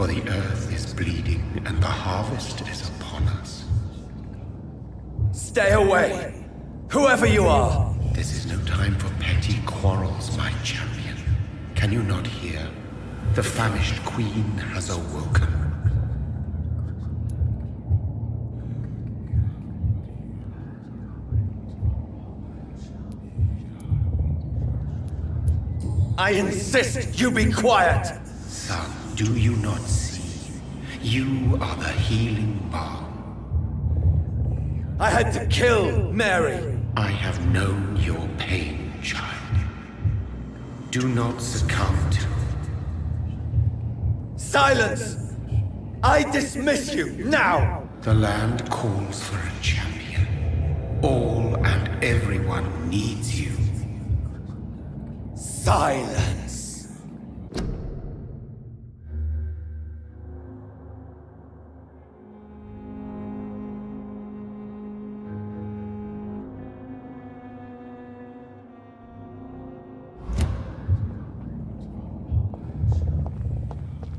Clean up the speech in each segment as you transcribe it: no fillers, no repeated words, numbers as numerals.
For the earth is bleeding and the harvest is upon us. Stay away! Whoever you are! This is no time for petty quarrels, my champion. Can you not hear? The famished queen has awoken. I insist you be quiet! Son, do you not see? You are the healing balm. I had to kill Mary! I have known your pain, child. Do not succumb to... Silence! I dismiss you, now! The land calls for a champion. All and everyone needs you. Silence!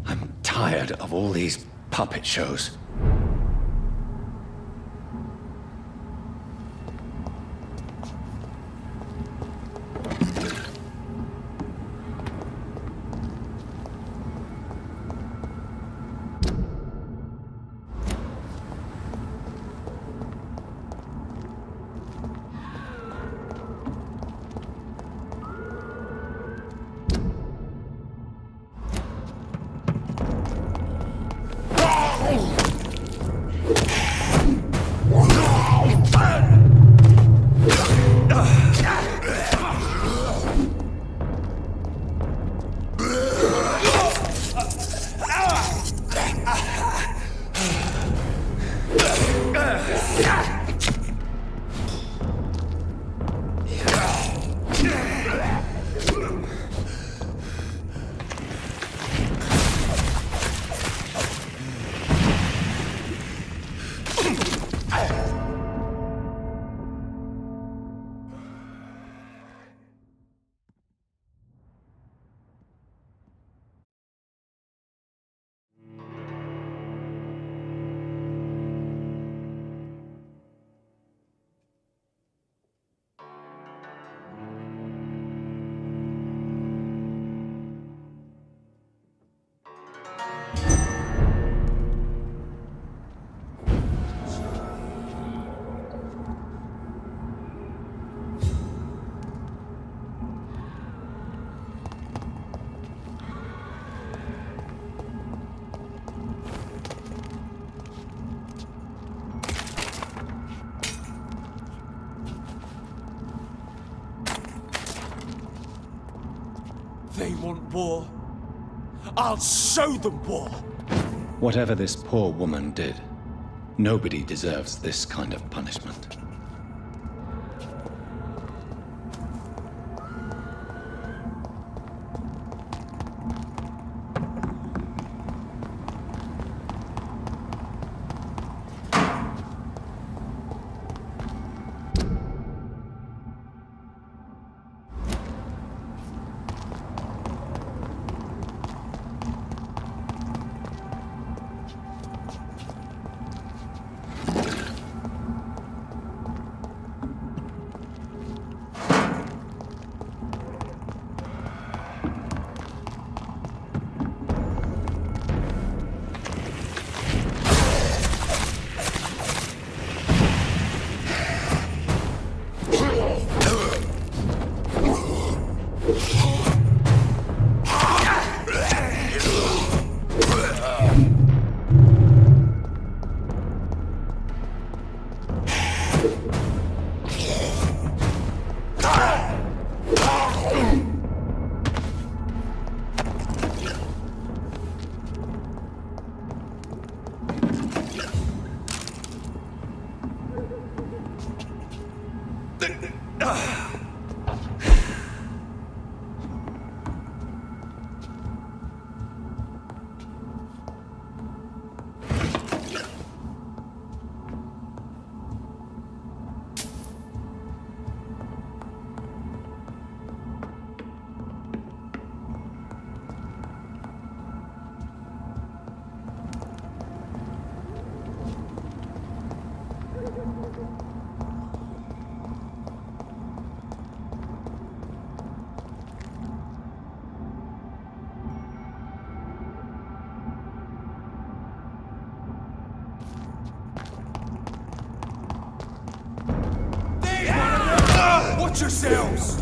I'm tired of all these puppet shows. They want war. I'll show them war! Whatever this poor woman did, nobody deserves this kind of punishment. Watch yourselves!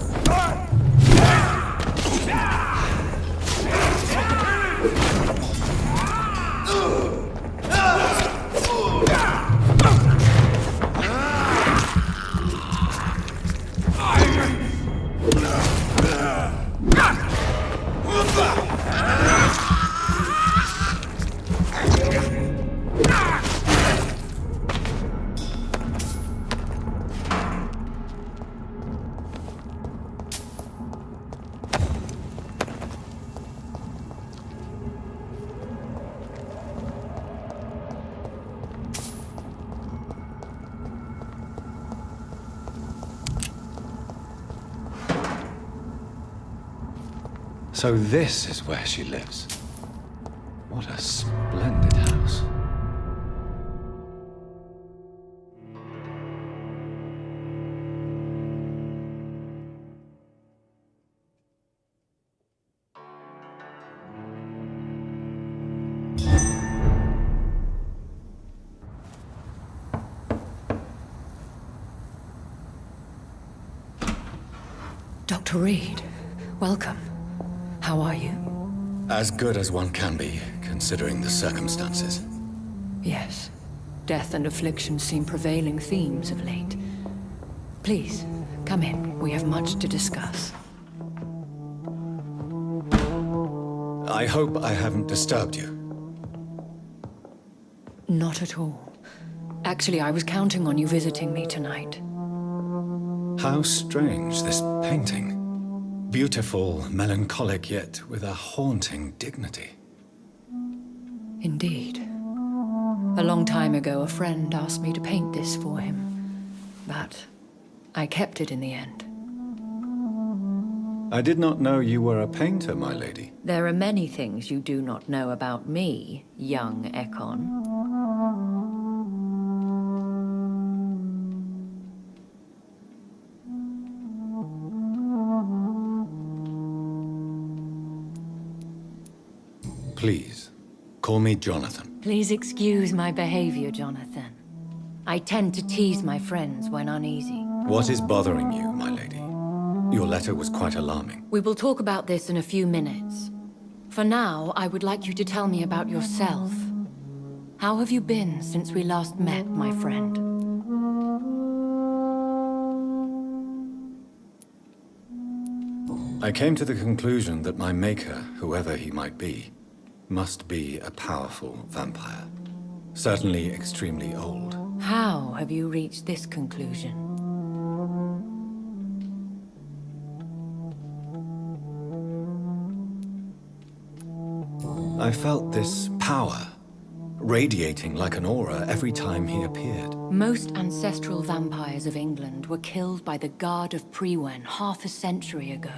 So this is where she lives. What a splendid house. Dr. Reed, welcome. How are you? As good as one can be, considering the circumstances. Yes. Death and affliction seem prevailing themes of late. Please, come in. We have much to discuss. I hope I haven't disturbed you. Not at all. Actually, I was counting on you visiting me tonight. How strange, this painting. Beautiful, melancholic, yet with a haunting dignity. Indeed. A long time ago, a friend asked me to paint this for him. But I kept it in the end. I did not know you were a painter, my lady. There are many things you do not know about me, young Ekon. Please, call me Jonathan. Please excuse my behavior, Jonathan. I tend to tease my friends when uneasy. What is bothering you, my lady? Your letter was quite alarming. We will talk about this in a few minutes. For now, I would like you to tell me about yourself. How have you been since we last met, my friend? I came to the conclusion that my maker, whoever he might be, must be a powerful vampire. Certainly extremely old. How have you reached this conclusion? I felt this power, radiating like an aura every time he appeared. Most ancestral vampires of England were killed by the Guard of Priwen half a century ago.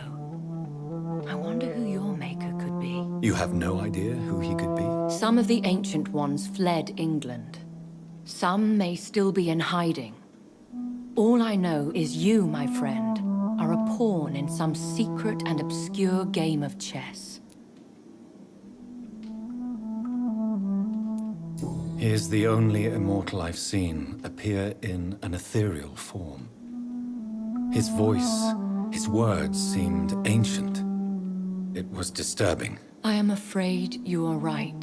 I wonder who your maker could be. You have no idea who he could be? Some of the ancient ones fled England. Some may still be in hiding. All I know is you, my friend, are a pawn in some secret and obscure game of chess. He is the only immortal I've seen appear in an ethereal form. His voice, his words seemed ancient. It was disturbing. I am afraid you are right.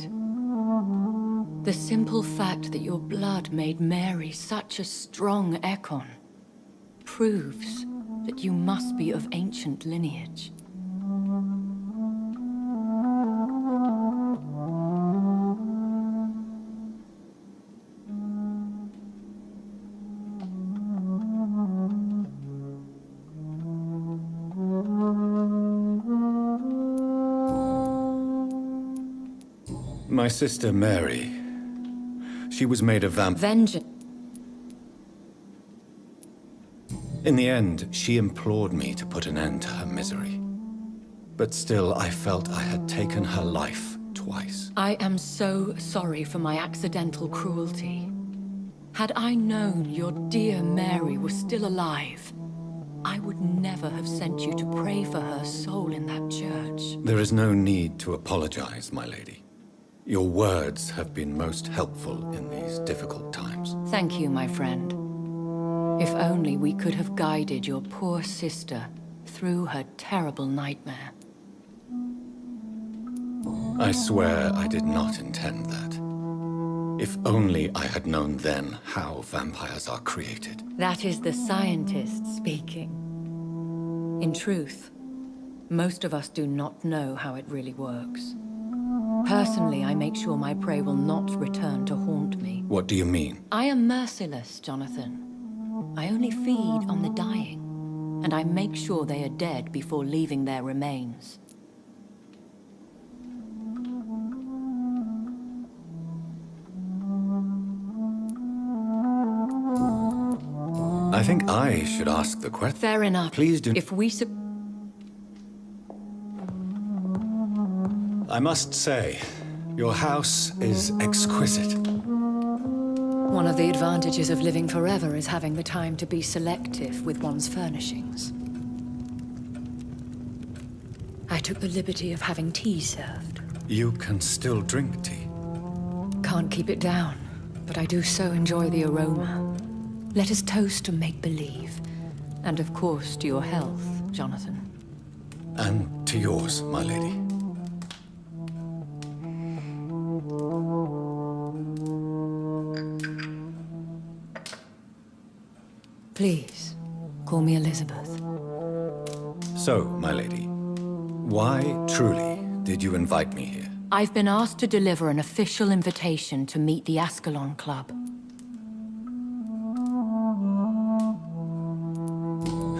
The simple fact that your blood made Mary such a strong Ekon proves that you must be of ancient lineage. My sister Mary, she was made of Vengeance. In the end, she implored me to put an end to her misery. But still, I felt I had taken her life twice. I am so sorry for my accidental cruelty. Had I known your dear Mary was still alive, I would never have sent you to pray for her soul in that church. There is no need to apologize, my lady. Your words have been most helpful in these difficult times. Thank you, my friend. If only we could have guided your poor sister through her terrible nightmare. I swear I did not intend that. If only I had known then how vampires are created. That is the scientist speaking. In truth, most of us do not know how it really works. Personally, I make sure my prey will not return to haunt me. What do you mean? I am merciless, Jonathan. I only feed on the dying, and I make sure they are dead before leaving their remains. I think I should ask the question. Fair enough. Please do. If we I must say, your house is exquisite. One of the advantages of living forever is having the time to be selective with one's furnishings. I took the liberty of having tea served. You can still drink tea. Can't keep it down, but I do so enjoy the aroma. Let us toast to make-believe. And of course, to your health, Jonathan. And to yours, my lady. Please, call me Elizabeth. So, my lady, why truly did you invite me here? I've been asked to deliver an official invitation to meet the Ascalon Club.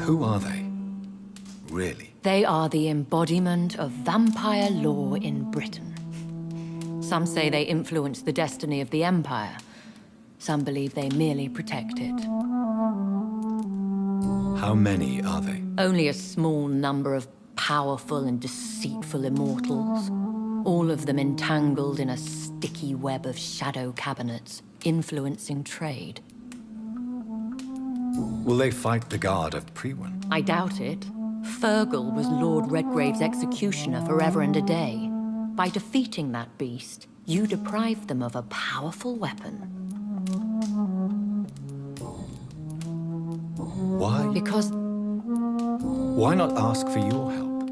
Who are they? Really? They are the embodiment of vampire law in Britain. Some say they influence the destiny of the Empire. Some believe they merely protect it. How many are they? Only a small number of powerful and deceitful immortals. All of them entangled in a sticky web of shadow cabinets, influencing trade. Will they fight the guard of Priwen? I doubt it. Fergal was Lord Redgrave's executioner forever and a day. By defeating that beast, you deprived them of a powerful weapon. Why? Because Why not ask for your help?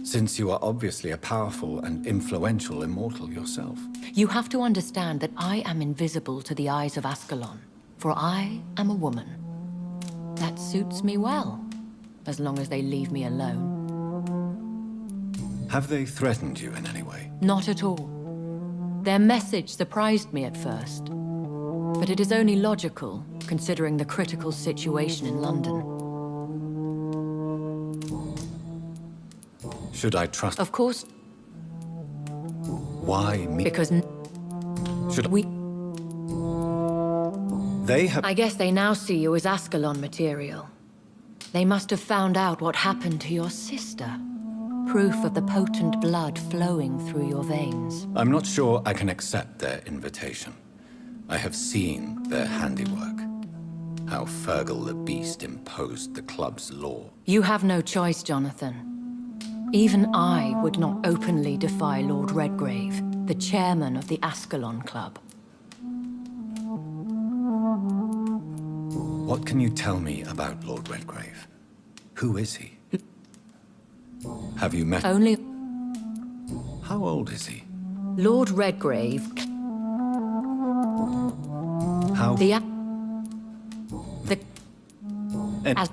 Since you are obviously a powerful and influential immortal yourself. you have to understand that I am invisible to the eyes of Ascalon, for I am a woman. That suits me well, as long as they leave me alone. Have they threatened you in any way? Not at all. Their message surprised me at first, but it is only logical, considering the critical situation in London. Should I trust? Of course, Why me? because Should we... They have... I guess they now see you as Ascalon material. They must have found out what happened to your sister. Proof of the potent blood flowing through your veins. I'm not sure I can accept their invitation. I have seen their handiwork. How Fergal the Beast imposed the club's law. You have no choice, Jonathan. Even I would not openly defy Lord Redgrave, the chairman of the Ascalon Club. What can you tell me about Lord Redgrave? Who is he? Have you met... Only How old is he? Lord Redgrave, How... the And as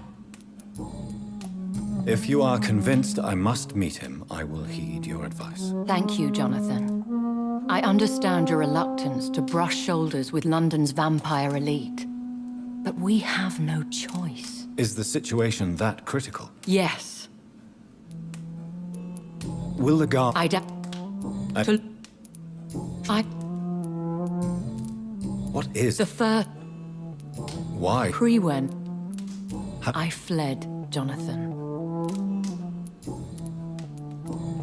if you are convinced I must meet him, I will heed your advice. Thank you, Jonathan. I understand your reluctance to brush shoulders with London's vampire elite. But we have no choice. Is the situation that critical? Yes, Will the guard... I What is... the fur Why? Priwen. Ha- I fled, Jonathan.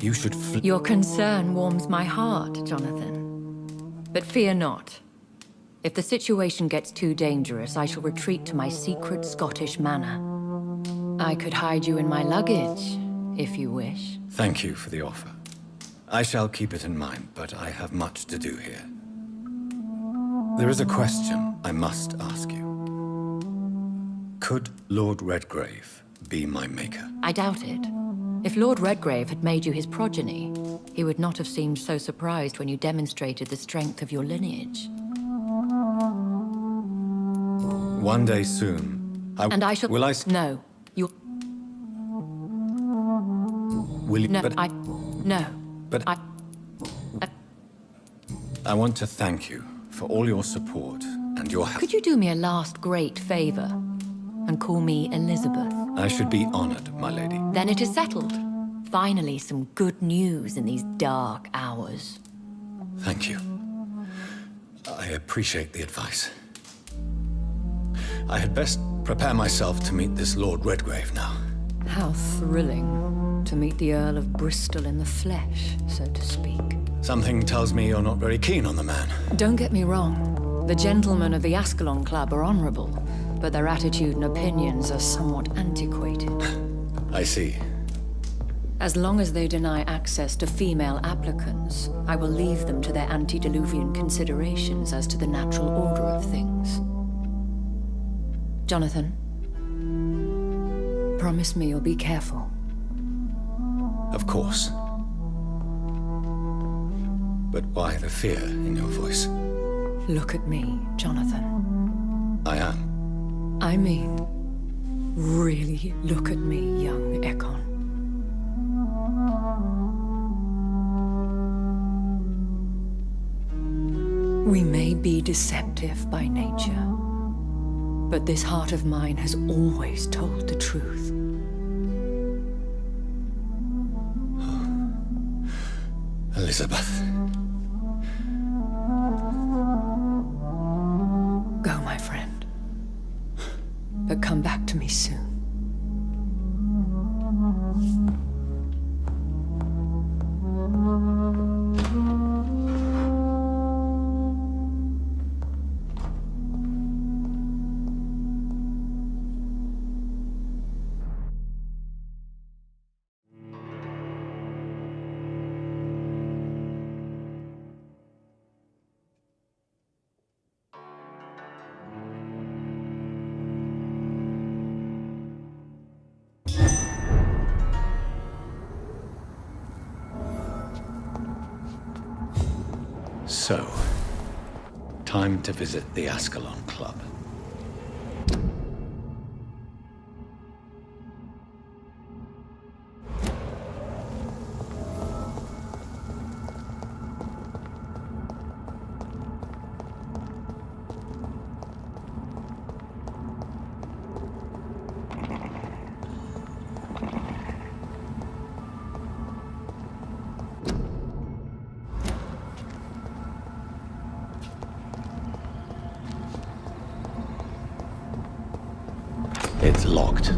You should flee. Your concern warms my heart, Jonathan. But fear not. If the situation gets too dangerous, I shall retreat to my secret Scottish manor. I could hide you in my luggage, if you wish. Thank you for the offer. I shall keep it in mind, but I have much to do here. There is a question I must ask you. Could Lord Redgrave be my maker? I doubt it. If Lord Redgrave had made you his progeny, he would not have seemed so surprised when you demonstrated the strength of your lineage. One day soon, And I shall... Will I... No. You... Will you... No, But... No. But... I want to thank you for all your support and your help. Could you do me a last great favor and call me Elizabeth? I should be honored, my lady. Then it is settled. Finally, some good news in these dark hours. Thank you. I appreciate the advice. I had best prepare myself to meet this Lord Redgrave now. How thrilling to meet the Earl of Bristol in the flesh, so to speak. Something tells me you're not very keen on the man. Don't get me wrong. The gentlemen of the Ascalon Club are honorable, but their attitude and opinions are somewhat antiquated. I see. As long as they deny access to female applicants, I will leave them to their antediluvian considerations as to the natural order of things. Jonathan, promise me you'll be careful. Of course. But why the fear in your voice? Look at me, Jonathan. I am. I mean, really look at me, young Ekon. We may be deceptive by nature, but this heart of mine has always told the truth. Elizabeth. Go, my friend. But come back to me soon. So, time to visit the Ascalon Club. It's locked.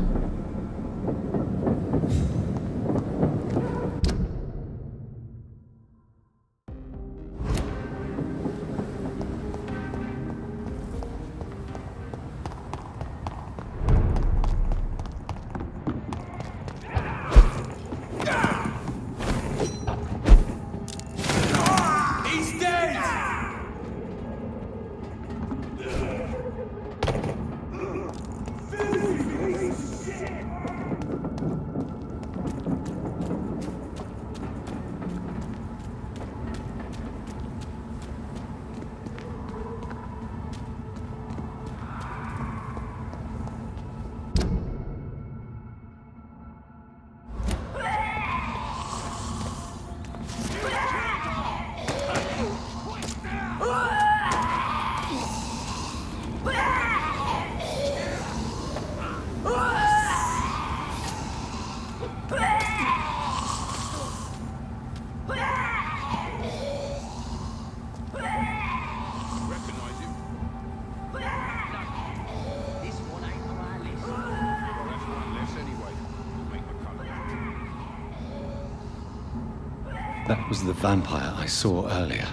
That was the vampire I saw earlier.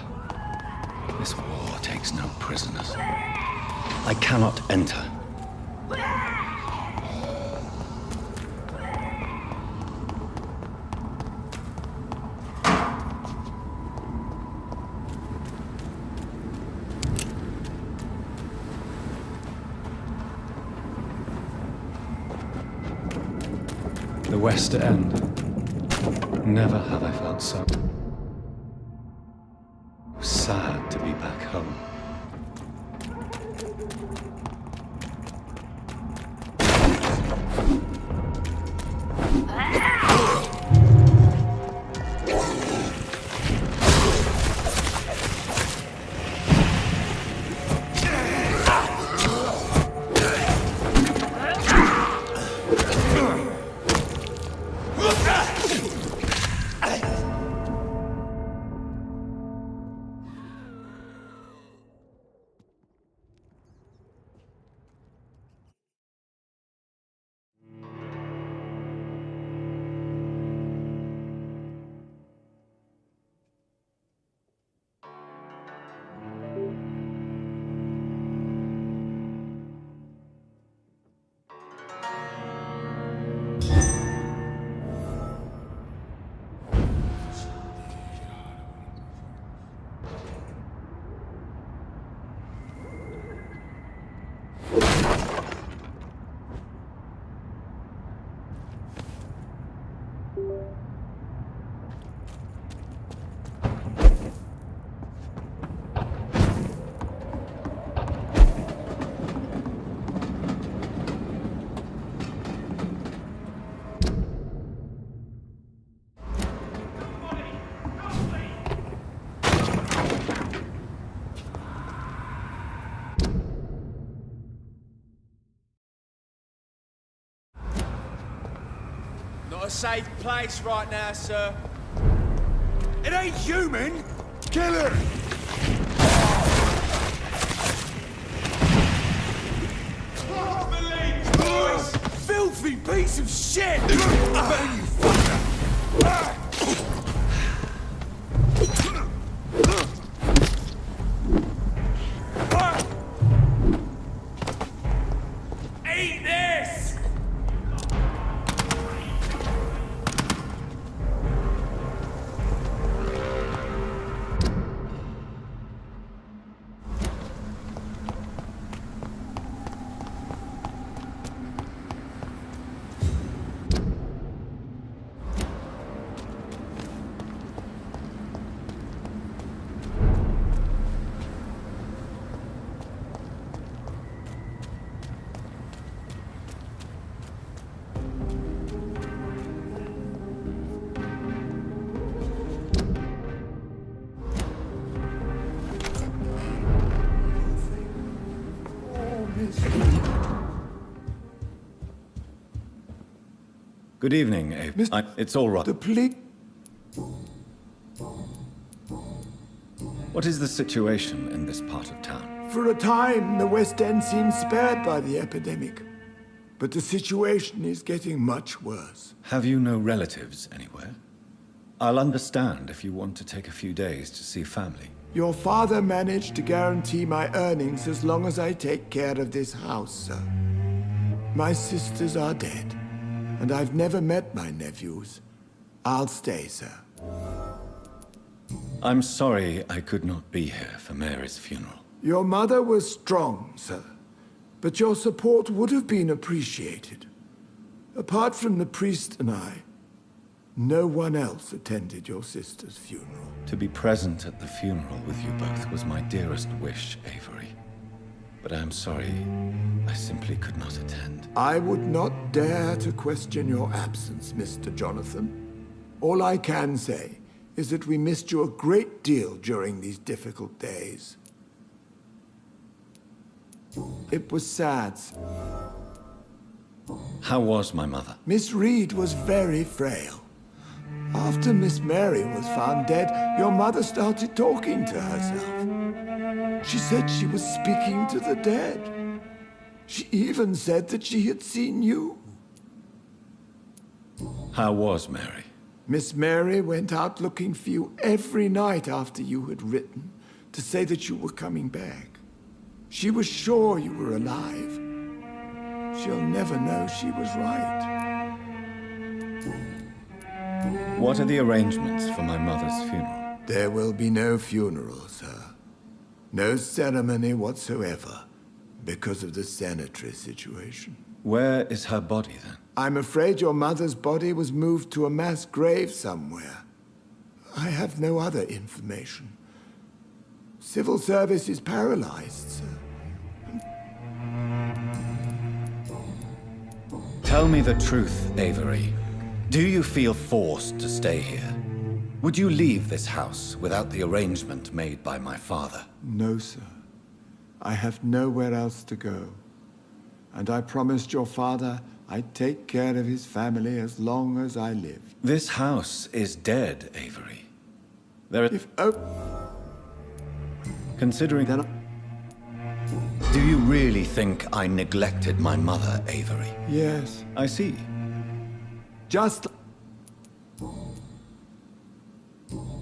This war takes no prisoners. I cannot enter. The West End. Never have I felt so sad to be back home. Not a safe place right now, sir. It ain't human! Kill her! Filthy piece of shit! You fucker! Eat this! Good evening, Abe. It's all right. The police... What is the situation in this part of town? For a time, the West End seemed spared by the epidemic. But the situation is getting much worse. Have you no relatives anywhere? I'll understand if you want to take a few days to see family. Your father managed to guarantee my earnings as long as I take care of this house, sir. My sisters are dead, and I've never met my nephews. I'll stay, sir. I'm sorry I could not be here for Mary's funeral. Your mother was strong, sir, but your support would have been appreciated. Apart from the priest and I, no one else attended your sister's funeral. To be present at the funeral with you both was my dearest wish, Avery. But I'm sorry, I simply could not attend. I would not dare to question your absence, Mr. Jonathan. All I can say is that we missed you a great deal during these difficult days. It was sad. How was my mother? Miss Reed was very frail. After Miss Mary was found dead, your mother started talking to herself. She said she was speaking to the dead. She even said that she had seen you. How was Mary? Miss Mary went out looking for you every night after you had written to say that you were coming back. She was sure you were alive. She'll never know she was right. What are the arrangements for my mother's funeral? There will be no funeral, sir. No ceremony whatsoever, because of the sanitary situation. Where is her body, then? I'm afraid your mother's body was moved to a mass grave somewhere. I have no other information. Civil service is paralyzed, sir. Tell me the truth, Avery. Do you feel forced to stay here? Would you leave this house without the arrangement made by my father? No, sir. I have nowhere else to go. And I promised your father I'd take care of his family as long as I lived. This house is dead, Avery. There are... If... Oh, Considering... then... Do you really think I neglected my mother, Avery? Yes. I see. Just...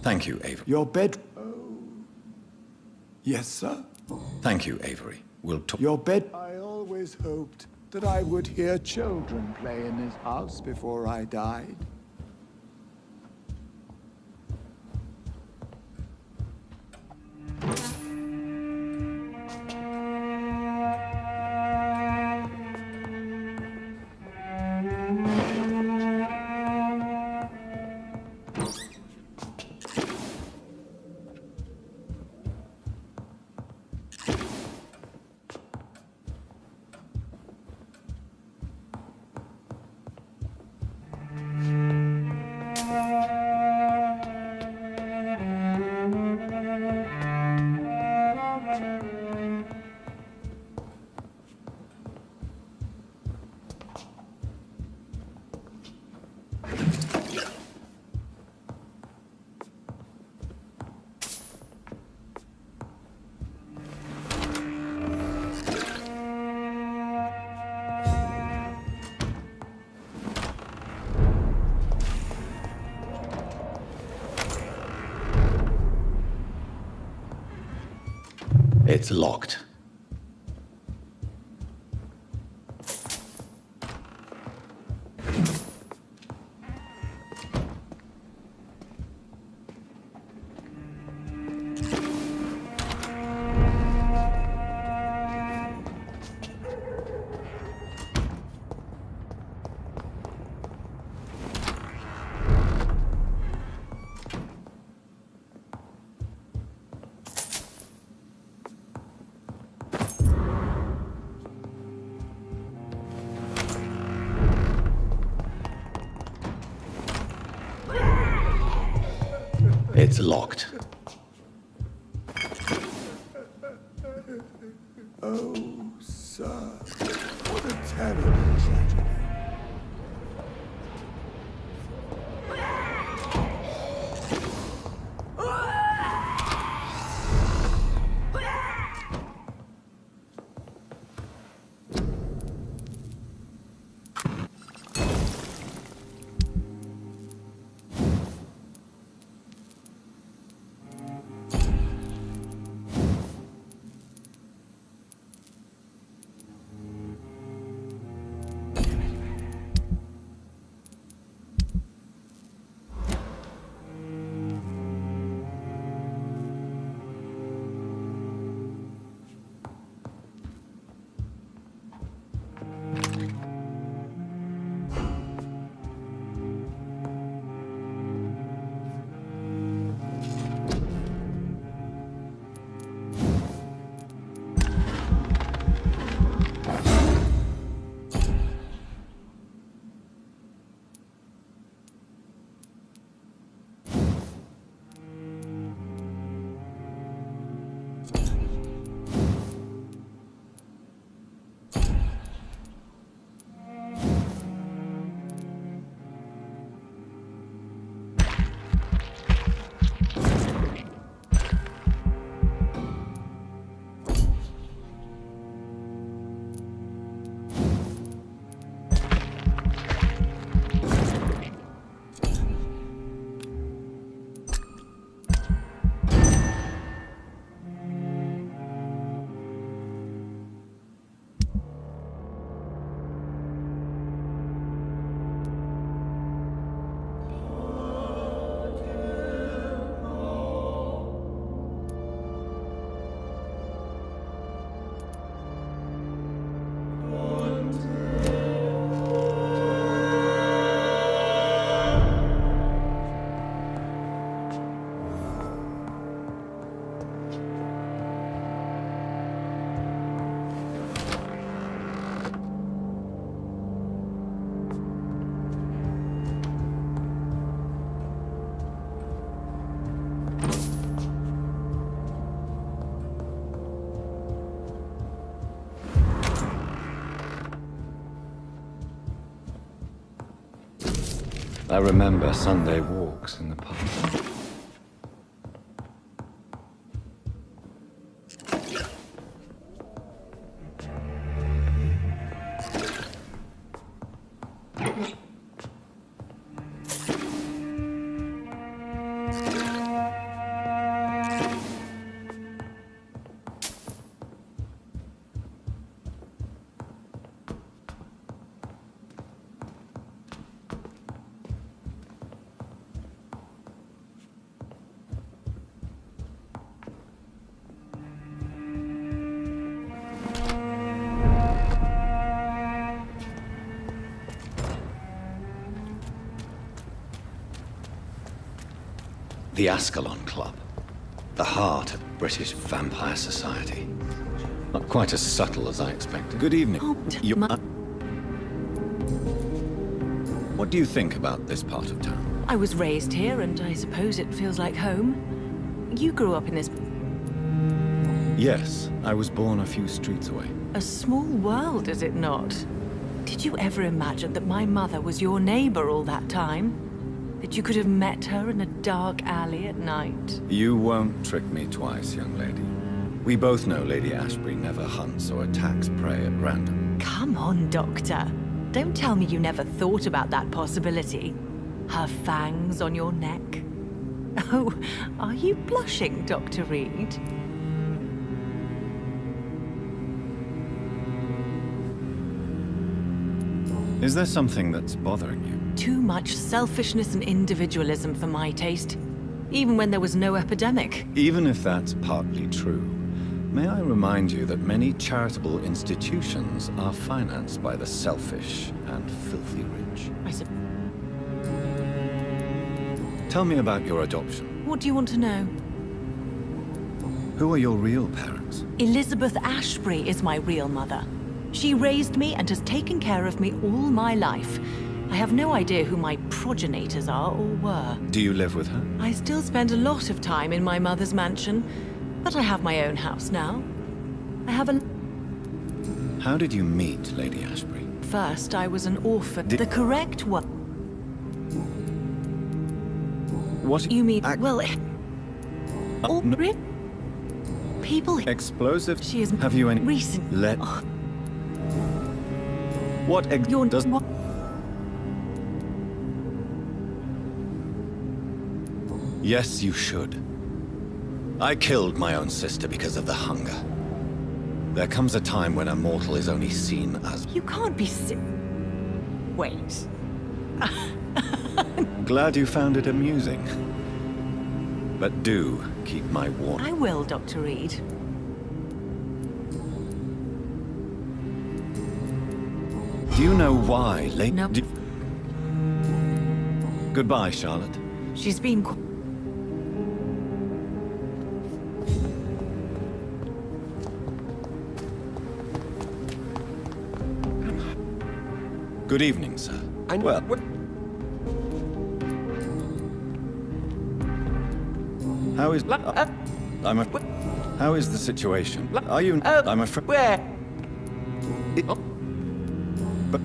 Thank you, Avery. Your bed... Oh. Yes, sir? Thank you, Avery. We'll talk... Your bed... I always hoped that I would hear children play in this house before I died. It's locked. It's locked. Oh, sir. What a terrible tragedy. I remember Sunday walks in the park. The Ascalon Club. The heart of British vampire society. Not quite as subtle as I expected. Good evening. What do you think about this part of town? I was raised here, and I suppose it feels like home. You grew up in this... Yes, I was born a few streets away. A small world, is it not? Did you ever imagine that my mother was your neighbor all that time? That you could have met her in a dark alley at night? You won't trick me twice, young lady. We both know Lady Ashbury never hunts or attacks prey at random. Come on, Doctor. Don't tell me you never thought about that possibility. Her fangs on your neck. Oh, are you blushing, Dr. Reed? Is there something that's bothering you? Too much selfishness and individualism for my taste. Even when there was no epidemic. Even if that's partly true, may I remind you that many charitable institutions are financed by the selfish and filthy rich. Tell me about your adoption. What do you want to know? Who are your real parents? Elizabeth Ashbury is my real mother. She raised me and has taken care of me all my life. I have no idea who my progenitors are or were. Do you live with her? I still spend a lot of time in my mother's mansion, but I have my own house now. I have a... How did you meet Lady Ashbury? First, I was an orphan. The correct one. What You mean... Ac- well... no. People... Explosive? She is... Have you any... Recent... Let... What You're... does... What? Yes, you should. I killed my own sister because of the hunger. There comes a time when a mortal is only seen as... You can't be Wait. Glad you found it amusing. But do keep my warning. I will, Dr. Reed. Do you know why, Lady... No. Goodbye, Charlotte. She's been... Good evening, sir. Well, How is... I'm a... How is the situation? Are you... I'm afraid... Where? But...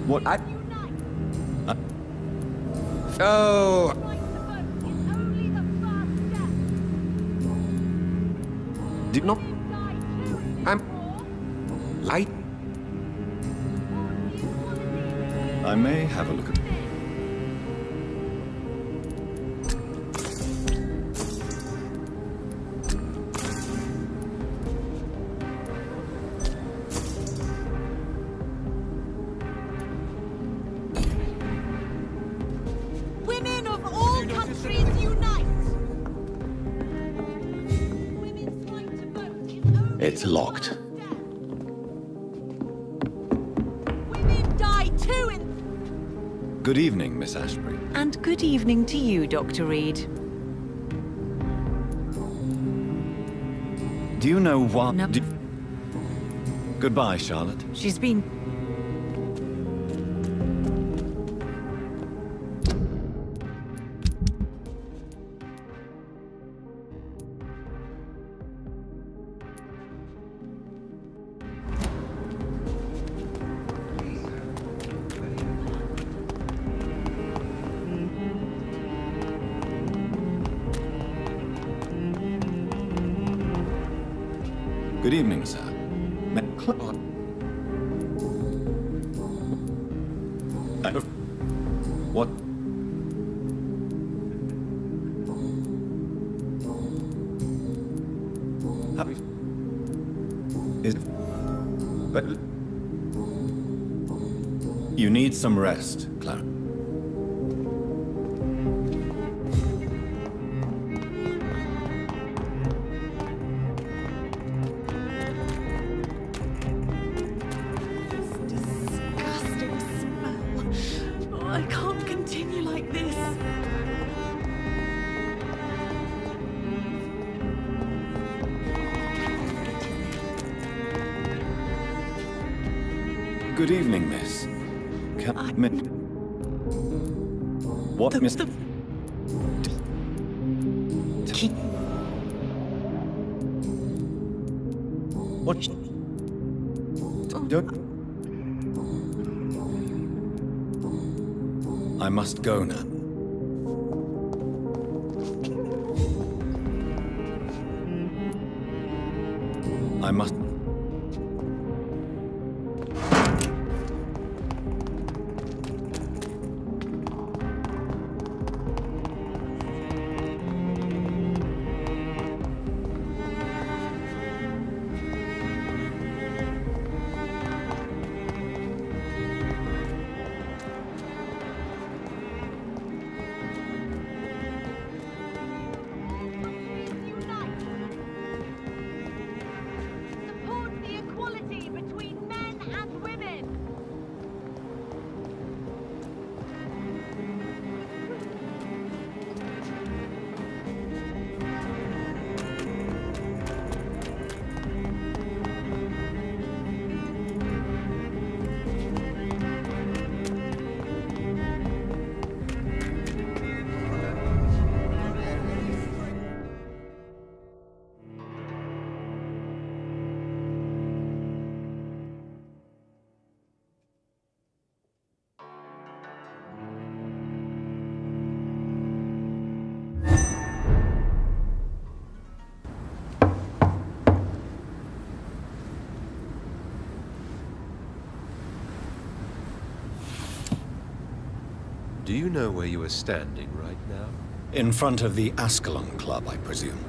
What... oh, did not. I'm light. I may have a look at... Women of all countries unite! Women's right to vote is only It's locked. Women die too in... Good evening, Miss Ashbury. And good evening to you, Dr. Reed. Do you know what... No. Goodbye, Charlotte. She's been... Good evening, sir. What? But you need some rest, Clara. Disgusting smell. Oh, I can't continue like this. Good evening, miss. What, miss? What? Don't. I must go now. I must. Unite! Support the equality between men and women! Do you know where you are standing right now? In front of the Ascalon Club, I presume.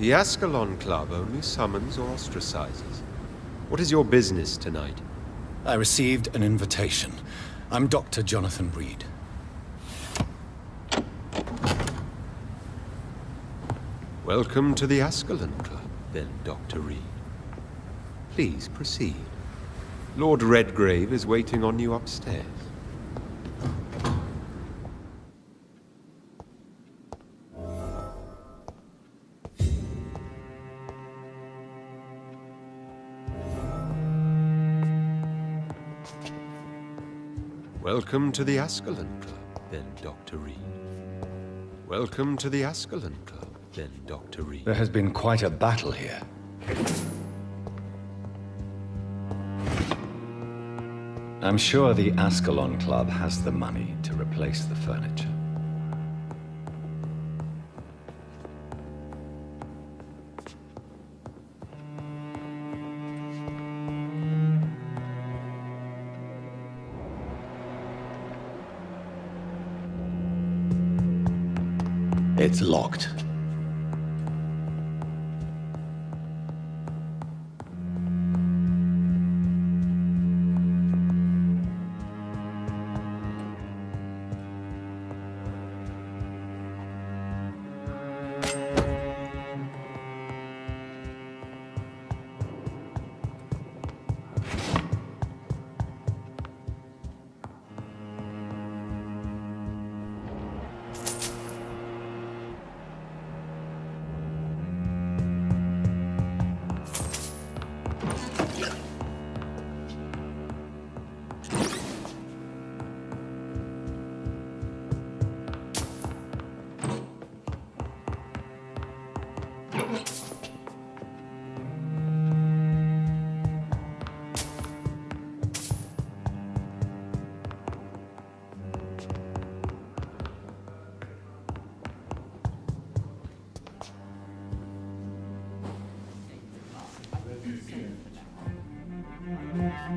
The Ascalon Club only summons or ostracizes. What is your business tonight? I received an invitation. I'm Dr. Jonathan Reed. Welcome to the Ascalon Club, then, Dr. Reed. Please proceed. Lord Redgrave is waiting on you upstairs. Welcome to the Ascalon Club, then, Dr. Reed. Welcome to the Ascalon Club, then, Dr. Reed. There has been quite a battle here. I'm sure the Ascalon Club has the money to replace the furniture. It's locked.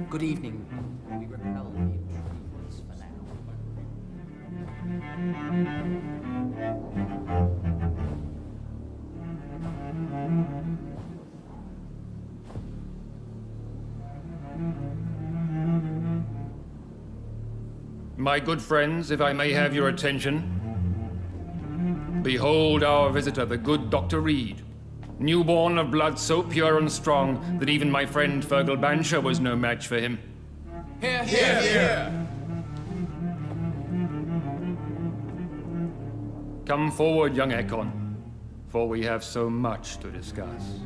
Good evening. We repel the intruders for now. My good friends, if I may have your attention. Behold our visitor, the good Dr. Reed. Newborn of blood so pure and strong that even my friend Fergal Bansher was no match for him. Here, here, here. Come forward, young Ekon, for we have so much to discuss.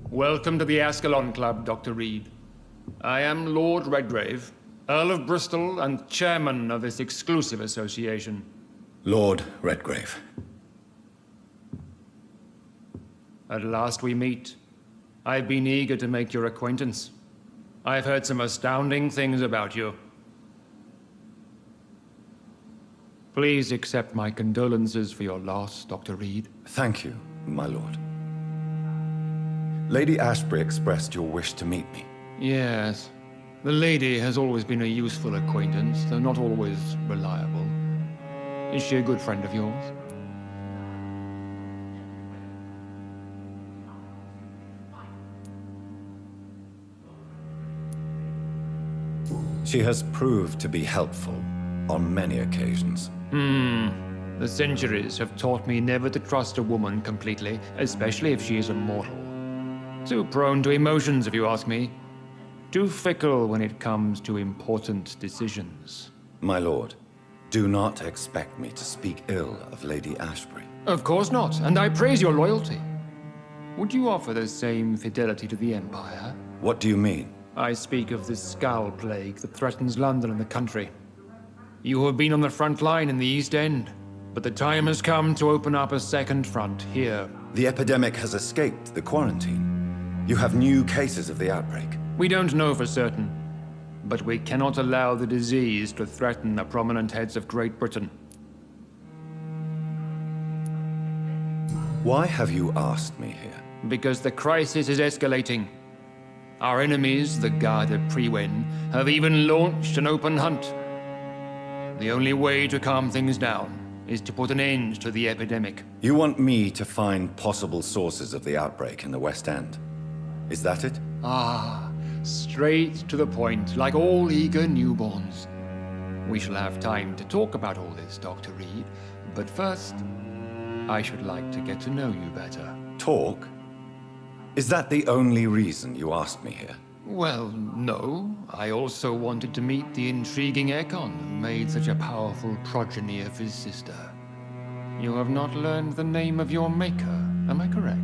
Welcome to the Ascalon Club, Dr. Reed. I am Lord Redgrave, Earl of Bristol and chairman of this exclusive association. Lord Redgrave. At last we meet. I've been eager to make your acquaintance. I've heard some astounding things about you. Please accept my condolences for your loss, Dr. Reed. Thank you, my lord. Lady Ashbury expressed your wish to meet me. Yes. The lady has always been a useful acquaintance, though not always reliable. Is she a good friend of yours? She has proved to be helpful on many occasions. The centuries have taught me never to trust a woman completely, especially if she is a mortal. Too prone to emotions, if you ask me. Too fickle when it comes to important decisions. My lord, do not expect me to speak ill of Lady Ashbury. Of course not, and I praise your loyalty. Would you offer the same fidelity to the Empire? What do you mean? I speak of the Skull Plague that threatens London and the country. You have been on the front line in the East End, but the time has come to open up a second front here. The epidemic has escaped the quarantine. You have new cases of the outbreak. We don't know for certain, but we cannot allow the disease to threaten the prominent heads of Great Britain. Why have you asked me here? Because the crisis is escalating. Our enemies, the Garda Priwen, have even launched an open hunt. The only way to calm things down is to put an end to the epidemic. You want me to find possible sources of the outbreak in the West End? Is that it? Ah, straight to the point, like all eager newborns. We shall have time to talk about all this, Dr. Reed, but first, I should like to get to know you better. Talk? Is that the only reason you asked me here? Well, no. I also wanted to meet the intriguing Ekon, who made such a powerful progeny of his sister. You have not learned the name of your maker, am I correct?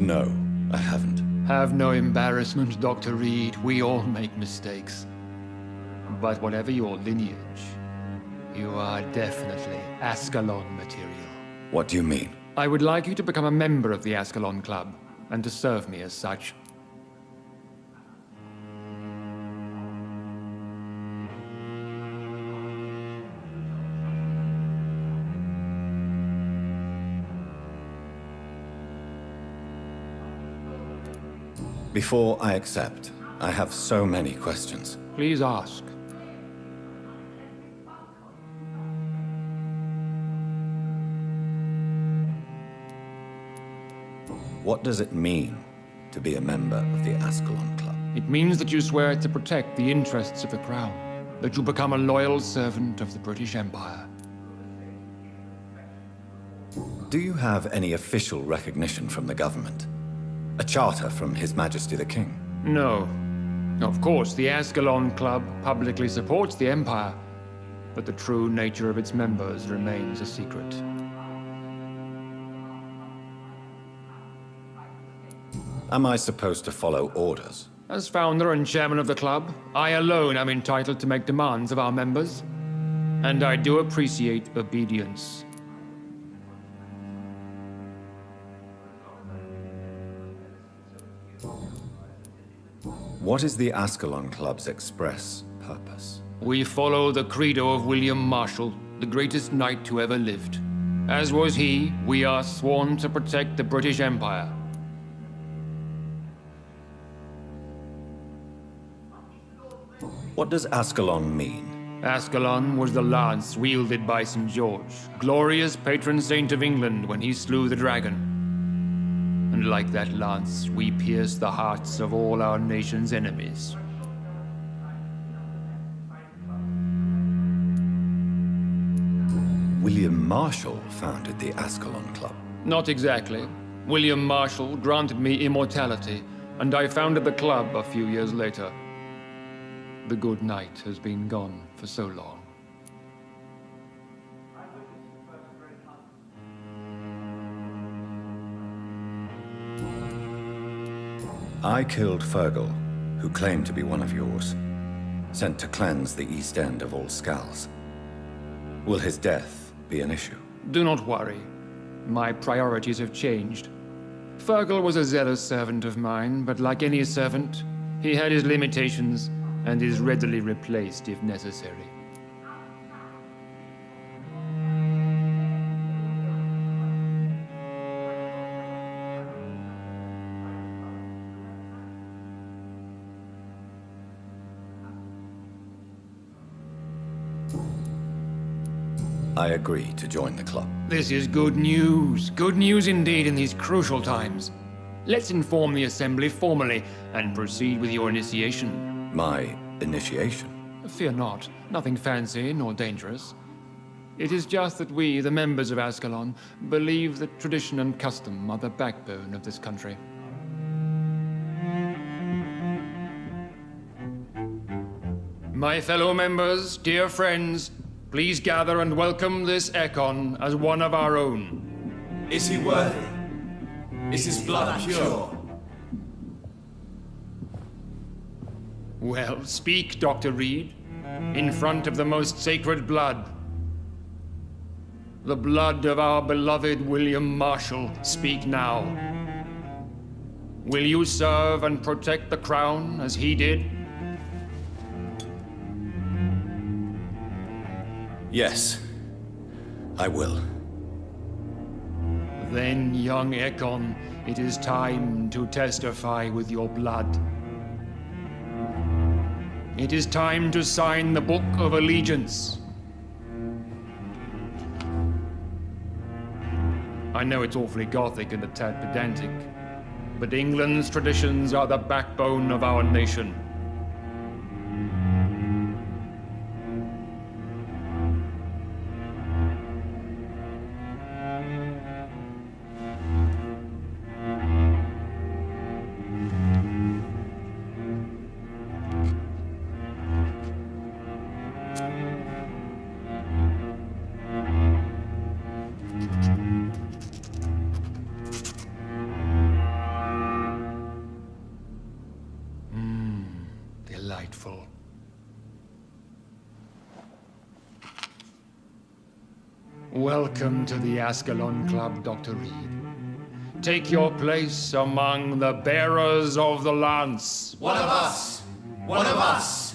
No, I haven't. Have no embarrassment, Dr. Reed. We all make mistakes. But whatever your lineage, you are definitely Ascalon material. What do you mean? I would like you to become a member of the Ascalon Club, and to serve me as such. Before I accept, I have so many questions. Please ask. What does it mean to be a member of the Ascalon Club? It means that you swear to protect the interests of the Crown, that you become a loyal servant of the British Empire. Do you have any official recognition from the government? A charter from His Majesty the King? No. Of course, the Ascalon Club publicly supports the Empire, but the true nature of its members remains a secret. Am I supposed to follow orders? As founder and chairman of the club, I alone am entitled to make demands of our members, and I do appreciate obedience. What is the Ascalon Club's express purpose? We follow the credo of William Marshall, the greatest knight who ever lived. As was he, we are sworn to protect the British Empire. What does Ascalon mean? Ascalon was the lance wielded by St. George, glorious patron saint of England when he slew the dragon. And like that lance, we pierce the hearts of all our nation's enemies. William Marshall founded the Ascalon Club. Not exactly. William Marshall granted me immortality, and I founded the club a few years later. The good knight has been gone for so long. I killed Fergal, who claimed to be one of yours, sent to cleanse the East End of all Skulls. Will his death be an issue? Do not worry. My priorities have changed. Fergal was a zealous servant of mine, but like any servant, he had his limitations and is readily replaced if necessary. I agree to join the club. This is good news. Good news indeed in these crucial times. Let's inform the Assembly formally and proceed with your initiation. My initiation? Fear not. Nothing fancy nor dangerous. It is just that we, the members of Ascalon, believe that tradition and custom are the backbone of this country. My fellow members, dear friends, please gather and welcome this Ekon as one of our own. Is he worthy? Is his blood pure? Well, speak, Dr. Reed, in front of the most sacred blood. The blood of our beloved William Marshall, speak now. Will you serve and protect the crown as he did? Yes, I will. Then, young Ekon, it is time to testify with your blood. It is time to sign the Book of Allegiance. I know it's awfully gothic and a tad pedantic, but England's traditions are the backbone of our nation. Delightful. Welcome to the Ascalon Club, Dr. Reed. Take your place among the bearers of the lance. One of us! One of us!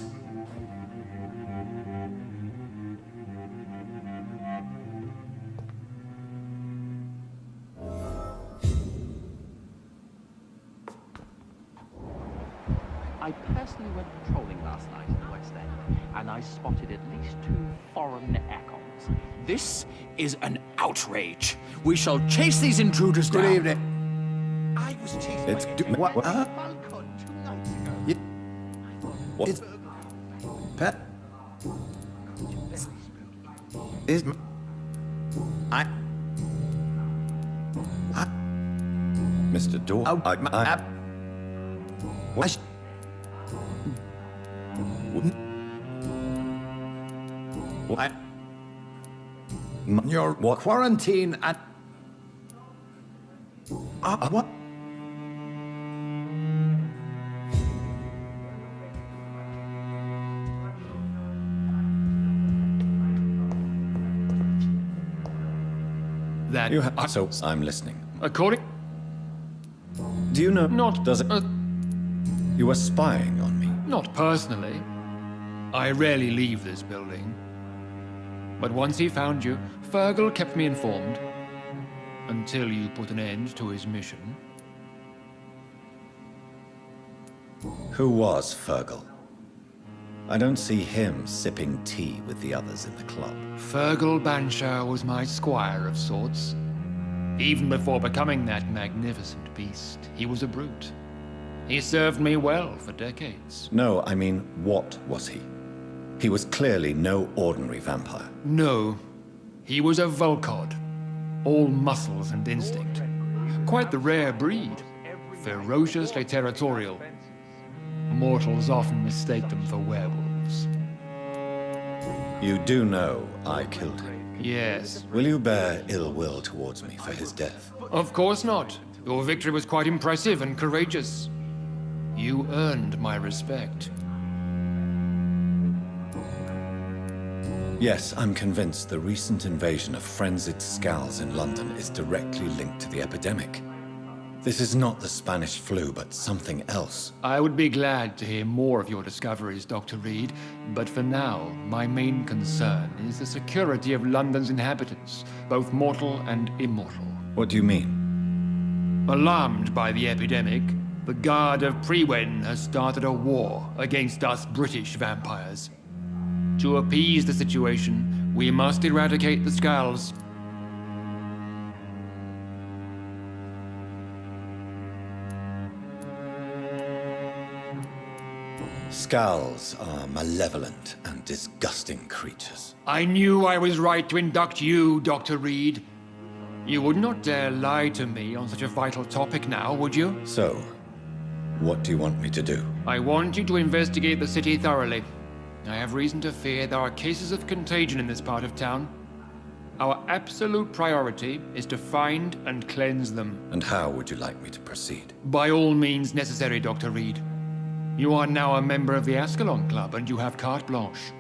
I personally went patrolling last night in the West End, and I spotted at least 2 foreign Ekons. This is an outrage. We shall chase these intruders down. Good evening. I was chased It's by do- what- a falcon 2 nights ago. What? It's... Pet... Is... Mr. Dorr, Oh, what? What? Your What? quarantine and... what? That, You have... So, I'm listening. according... Do you know... Not... Does it... You were spying on me. Not personally. I rarely leave this building. But once he found you, Fergal kept me informed. Until you put an end to his mission. Who was Fergal? I don't see him sipping tea with the others in the club. Fergal Banshire was my squire of sorts. Even before becoming that magnificent beast, he was a brute. He served me well for decades. No, I mean, what was he? He was clearly no ordinary vampire. No, he was a Volcod. All muscles and instinct. Quite the rare breed. Ferociously territorial. Mortals often mistake them for werewolves. You do know I killed him. Yes. Will you bear ill will towards me for his death? Of course not. Your victory was quite impressive and courageous. You earned my respect. Yes, I'm convinced the recent invasion of frenzied Skulls in London is directly linked to the epidemic. This is not the Spanish flu, but something else. I would be glad to hear more of your discoveries, Dr. Reed, but for now, my main concern is the security of London's inhabitants, both mortal and immortal. What do you mean? Alarmed by the epidemic, the Guard of Prewen has started a war against us British vampires. To appease the situation, we must eradicate the Skulls. Skulls are malevolent and disgusting creatures. I knew I was right to induct you, Dr. Reed. You would not dare lie to me on such a vital topic now, would you? So, what do you want me to do? I want you to investigate the city thoroughly. I have reason to fear there are cases of contagion in this part of town. Our absolute priority is to find and cleanse them. And how would you like me to proceed? By all means necessary, Dr. Reed. You are now a member of the Ascalon Club and you have carte blanche.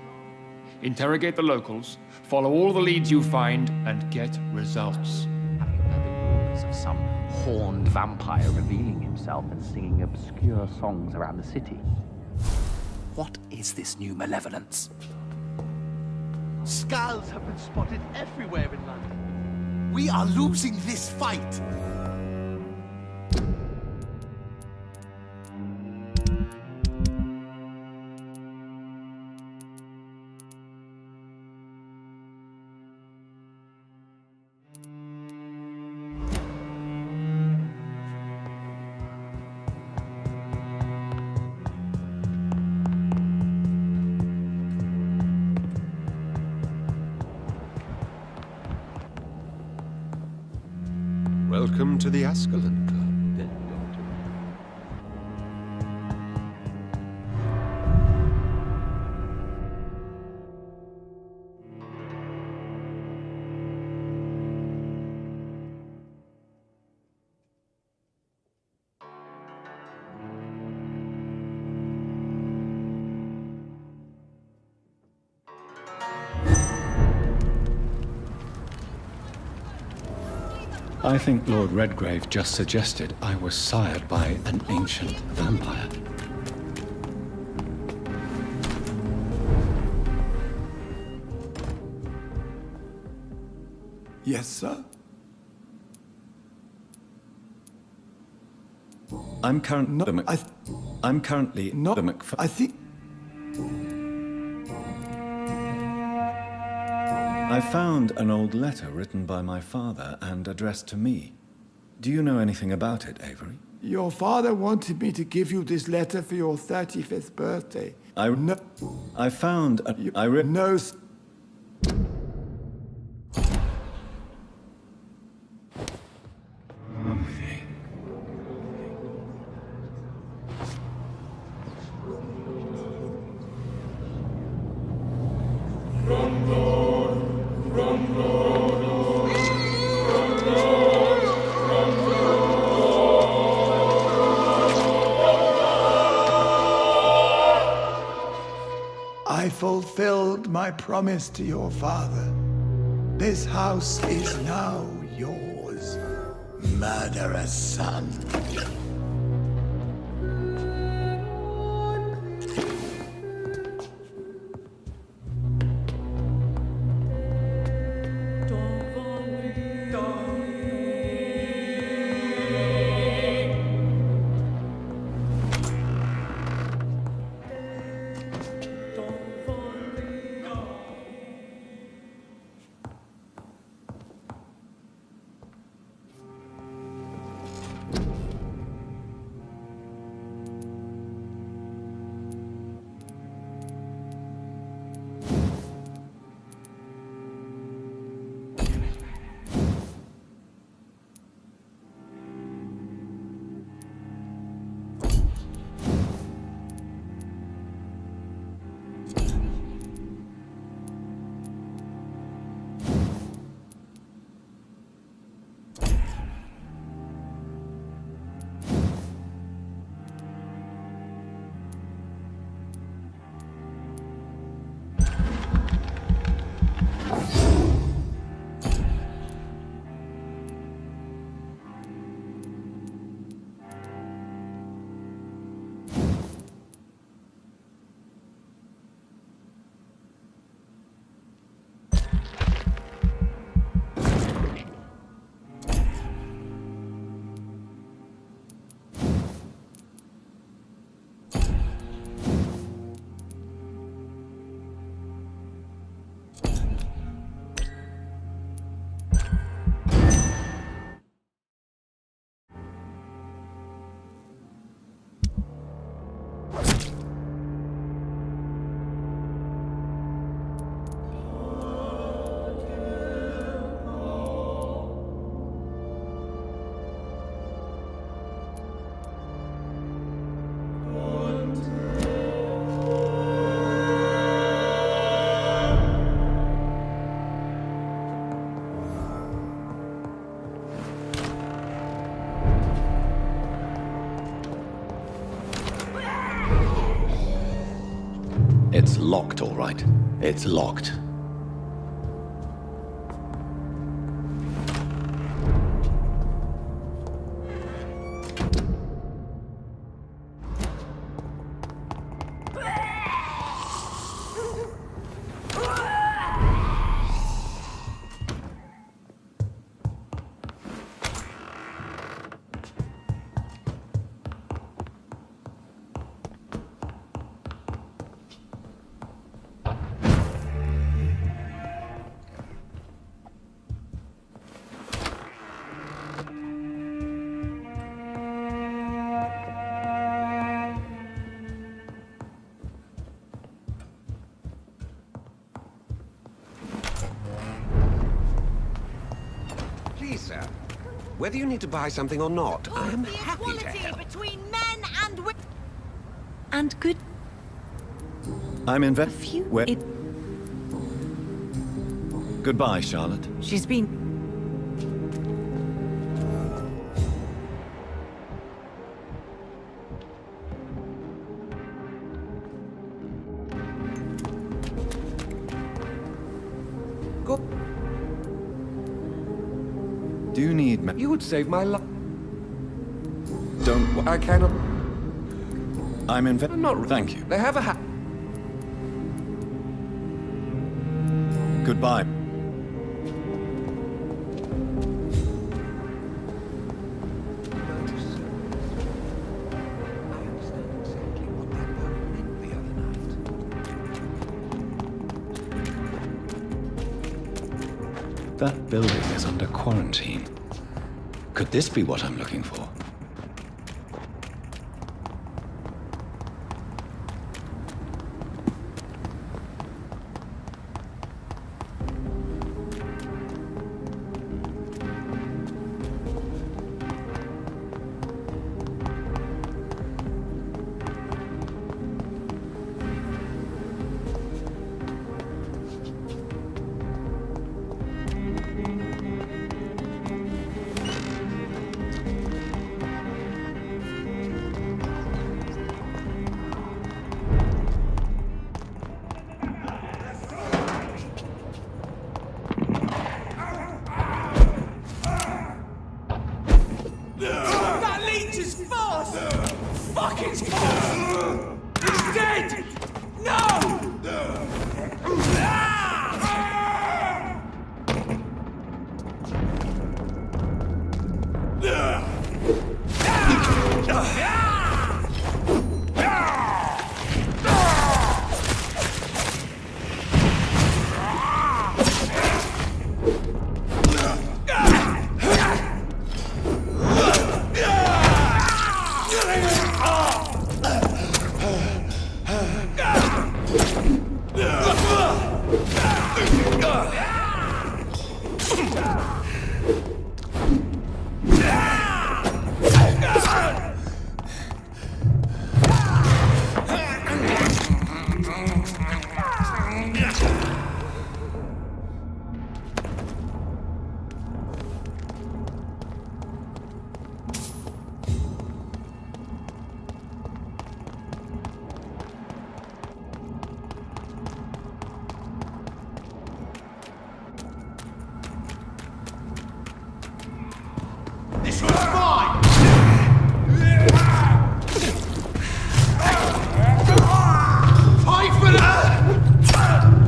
Interrogate the locals, follow all the leads you find, and get results. Have you heard the rumors of some horned vampire revealing himself and singing obscure songs around the city? What is this new malevolence? Skulls have been spotted everywhere in London. We are losing this fight. Welcome to the Ascalon Club. I think Lord Redgrave just suggested I was sired by an ancient vampire. Yes, sir? I'm currently No, the I'm currently No, the I think... I found an old letter written by my father and addressed to me. Do you know anything about it, Avery? Your father wanted me to give you this letter for your 35th birthday. No. I found a... No... I fulfilled my promise to your father. This house is now yours, murderous son. It's locked, all right. It's locked. Please, sir. Whether you need to buy something or not, I am The happy to equality help. between men and women. And good. I'm in A few. Where? It, Goodbye, Charlotte. she's been. Go. Do you need You would save my life. Don't. I cannot. I'm in. I'm not. Thank you. They have a Goodbye. I understand exactly what that boat meant the other night. That building is under quarantine. Could this be what I'm looking for? That leech is fast! Fuck, it's fast! He's dead! No! This one's mine! Fight for that!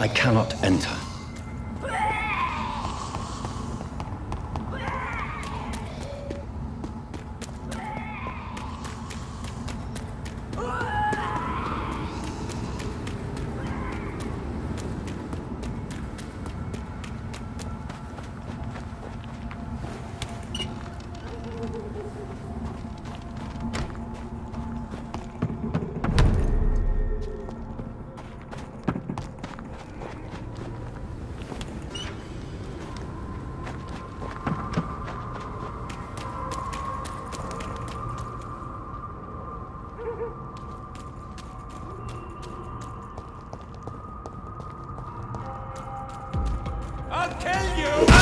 I cannot enter. I'll kill you!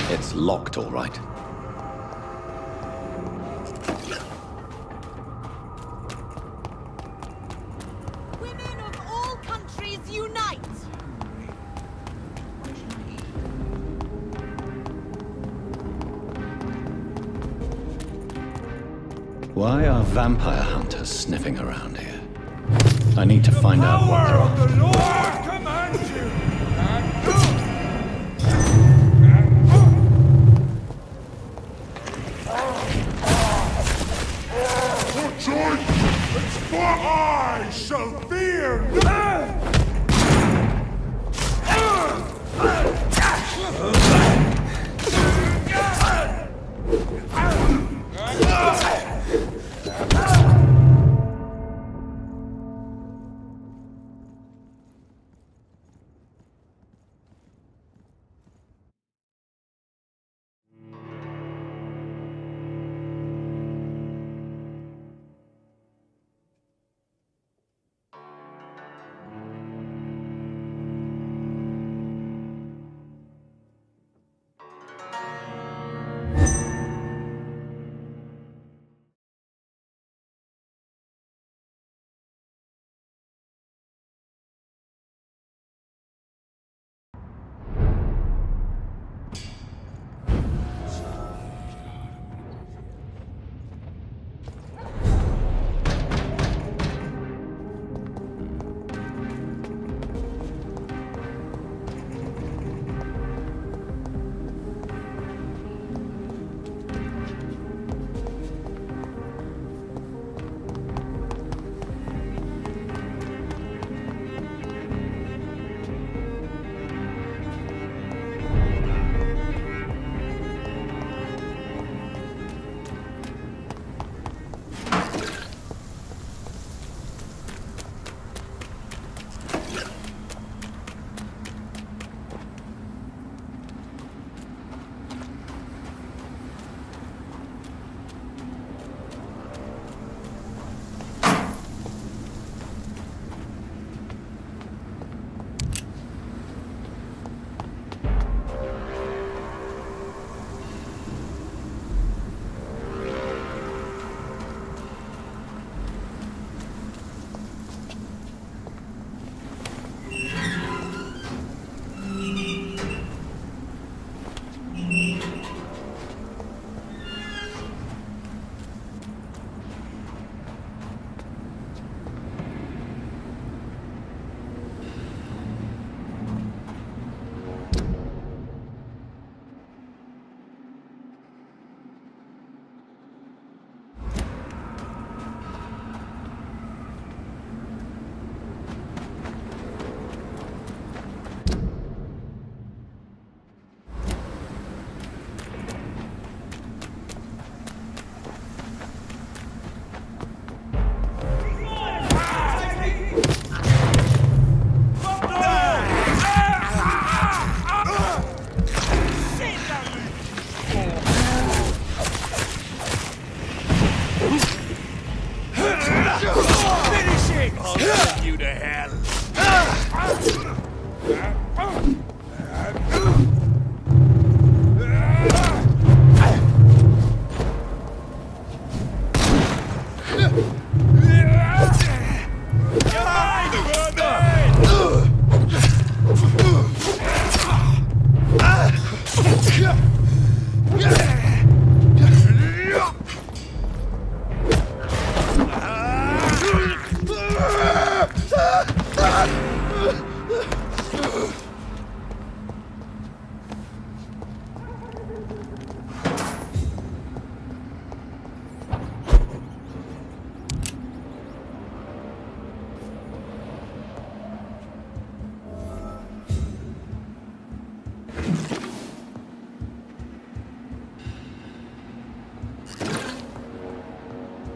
It's locked, all right. Women of all countries unite! Why are vampire hunters sniffing around here? I need to find out what they're Power of after. the Lord commands you! For choice, for I shall fear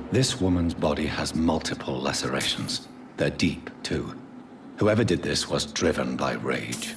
This woman's body has multiple lacerations. They're deep, too. Whoever did this was driven by rage.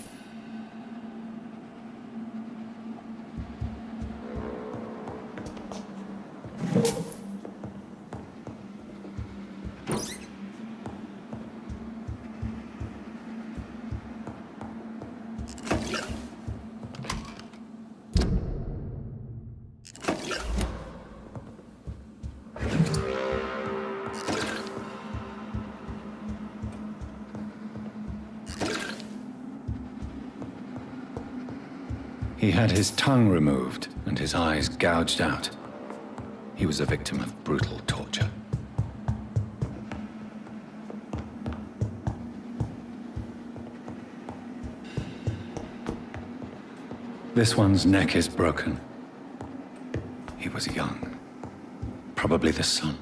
He had his tongue removed and his eyes gouged out. He was a victim of brutal torture. This one's neck is broken. He was young. Probably the son.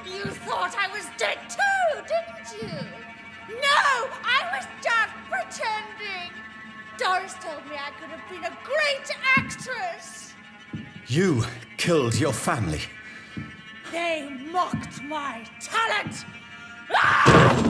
You thought I was dead too, didn't you? No, I was just pretending. Doris told me I could have been a great actress. You killed your family. They mocked my talent. Ah!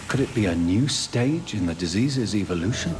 Could it be a new stage in the disease's evolution?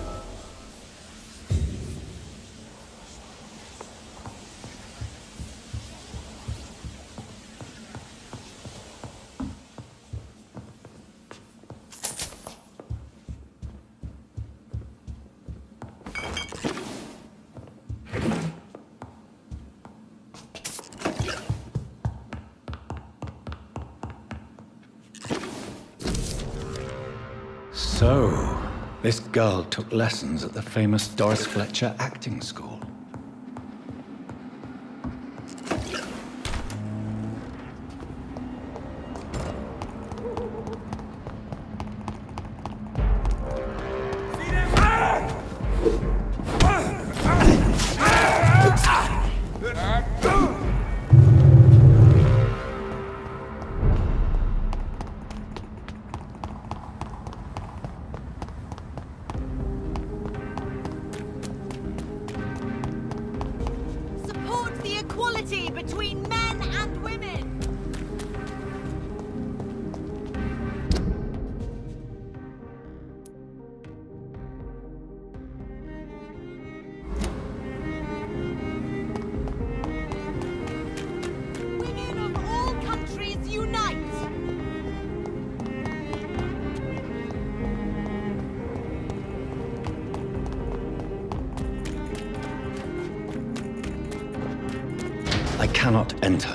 So, this girl took lessons at the famous Doris Fletcher acting school. Support the equality between men and women! Women of all countries unite! I cannot enter.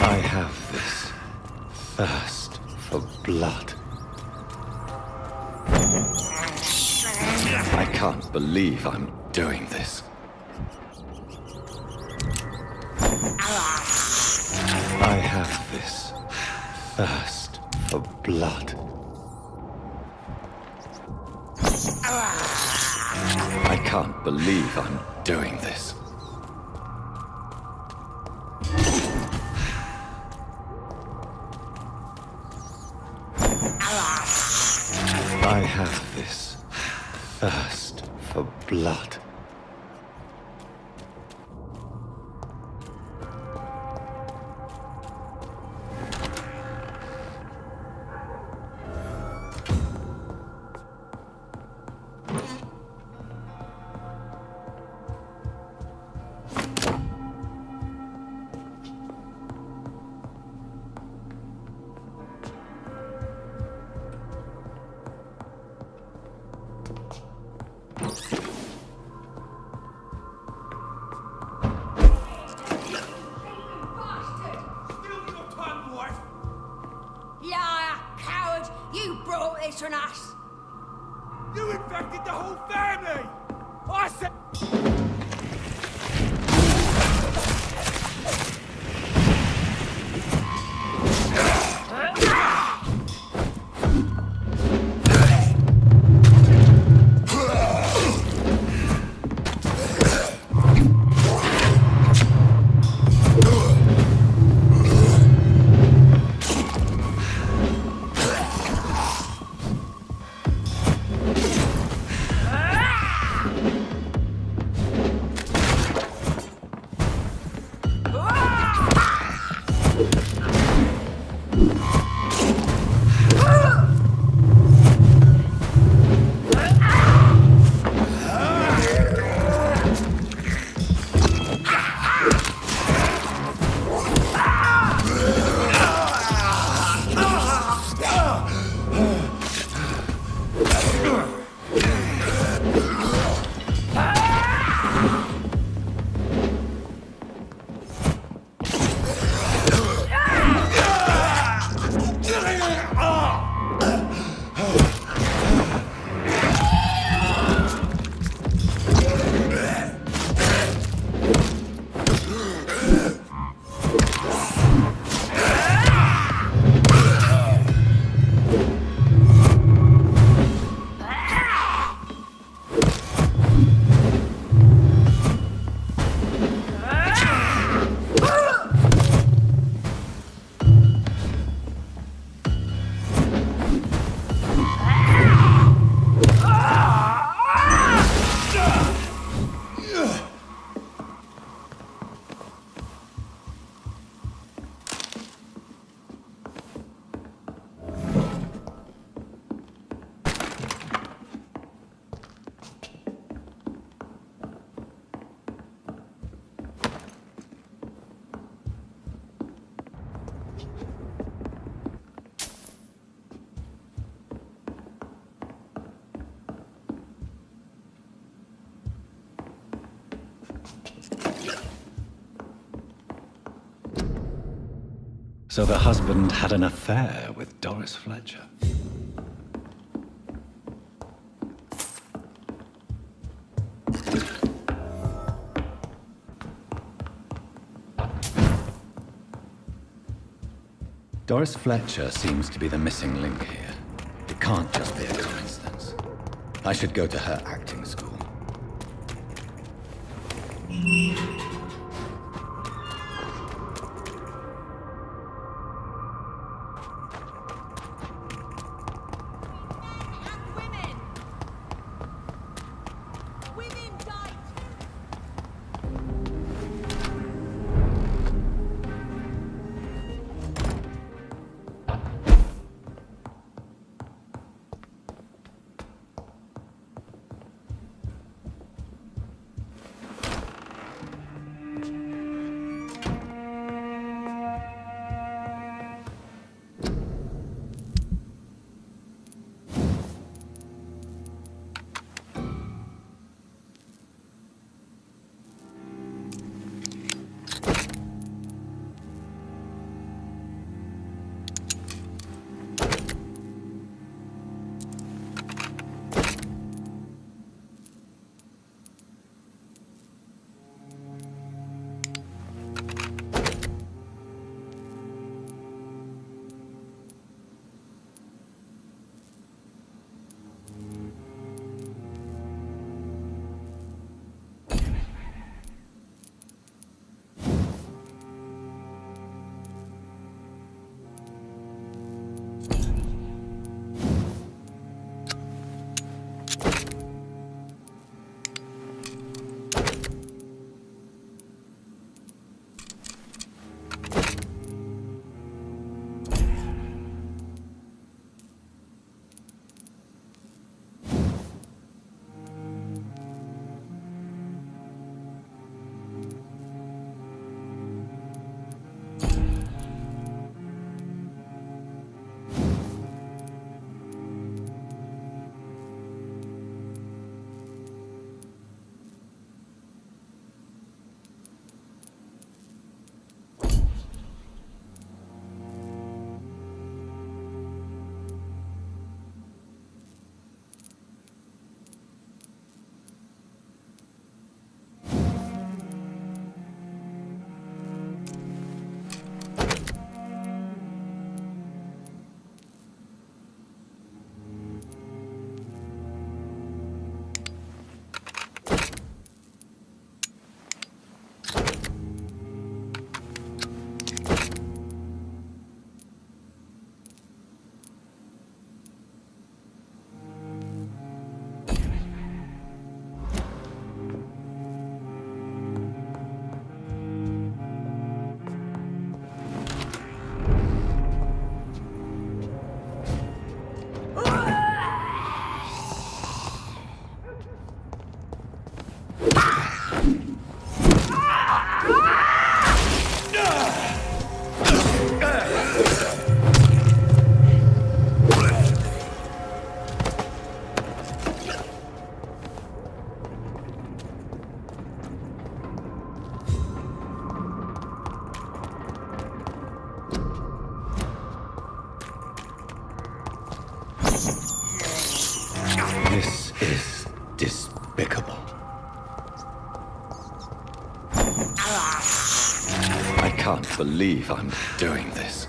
I have this thirst for blood. I can't believe I'm doing this. I have this thirst for blood. I can't believe I'm doing this. I have this thirst for blood. On us. You infected the whole family! I said... So the husband had an affair with Doris Fletcher. Doris Fletcher seems to be the missing link here. It can't just be a coincidence. I should go to her acting school. This is despicable. I can't believe I'm doing this.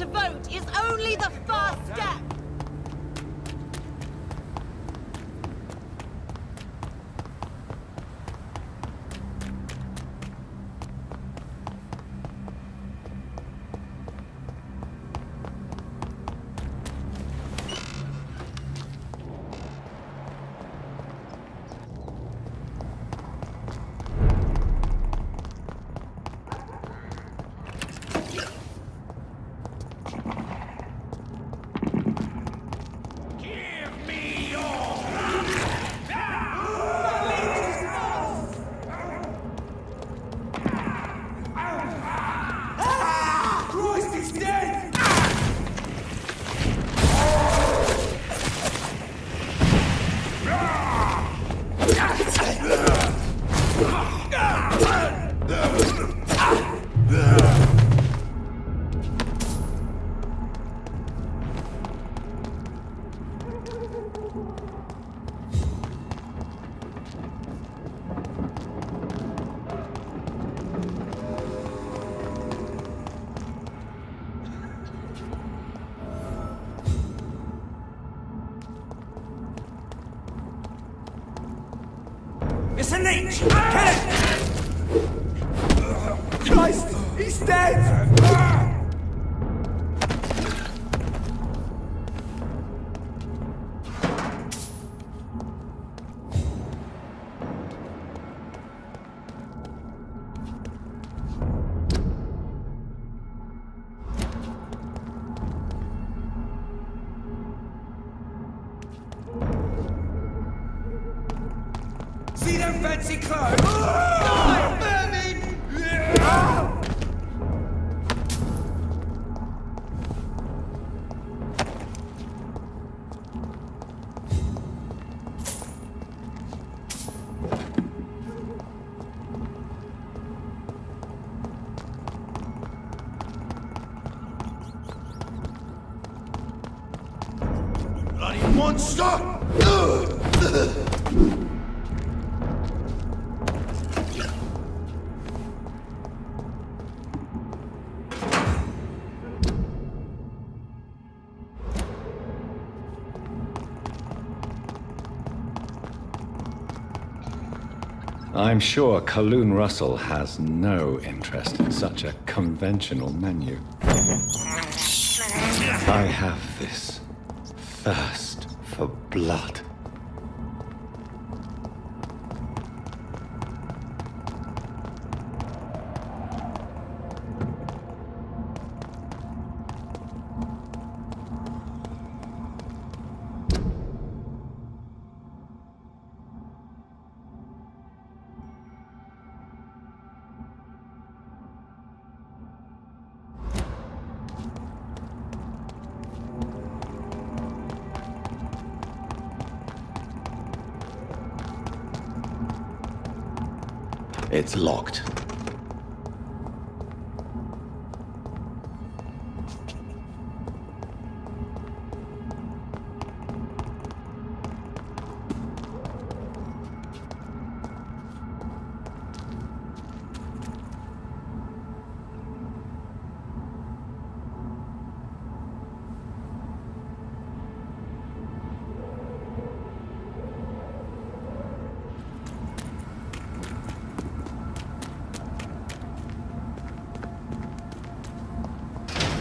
to vote is only the first step. leech! Kill him! Christ, he's dead! See them fancy clothes? Die, vermin! Bloody monster! I'm sure Kaloon Russell has no interest in such a conventional menu. I have this thirst for blood. It's locked.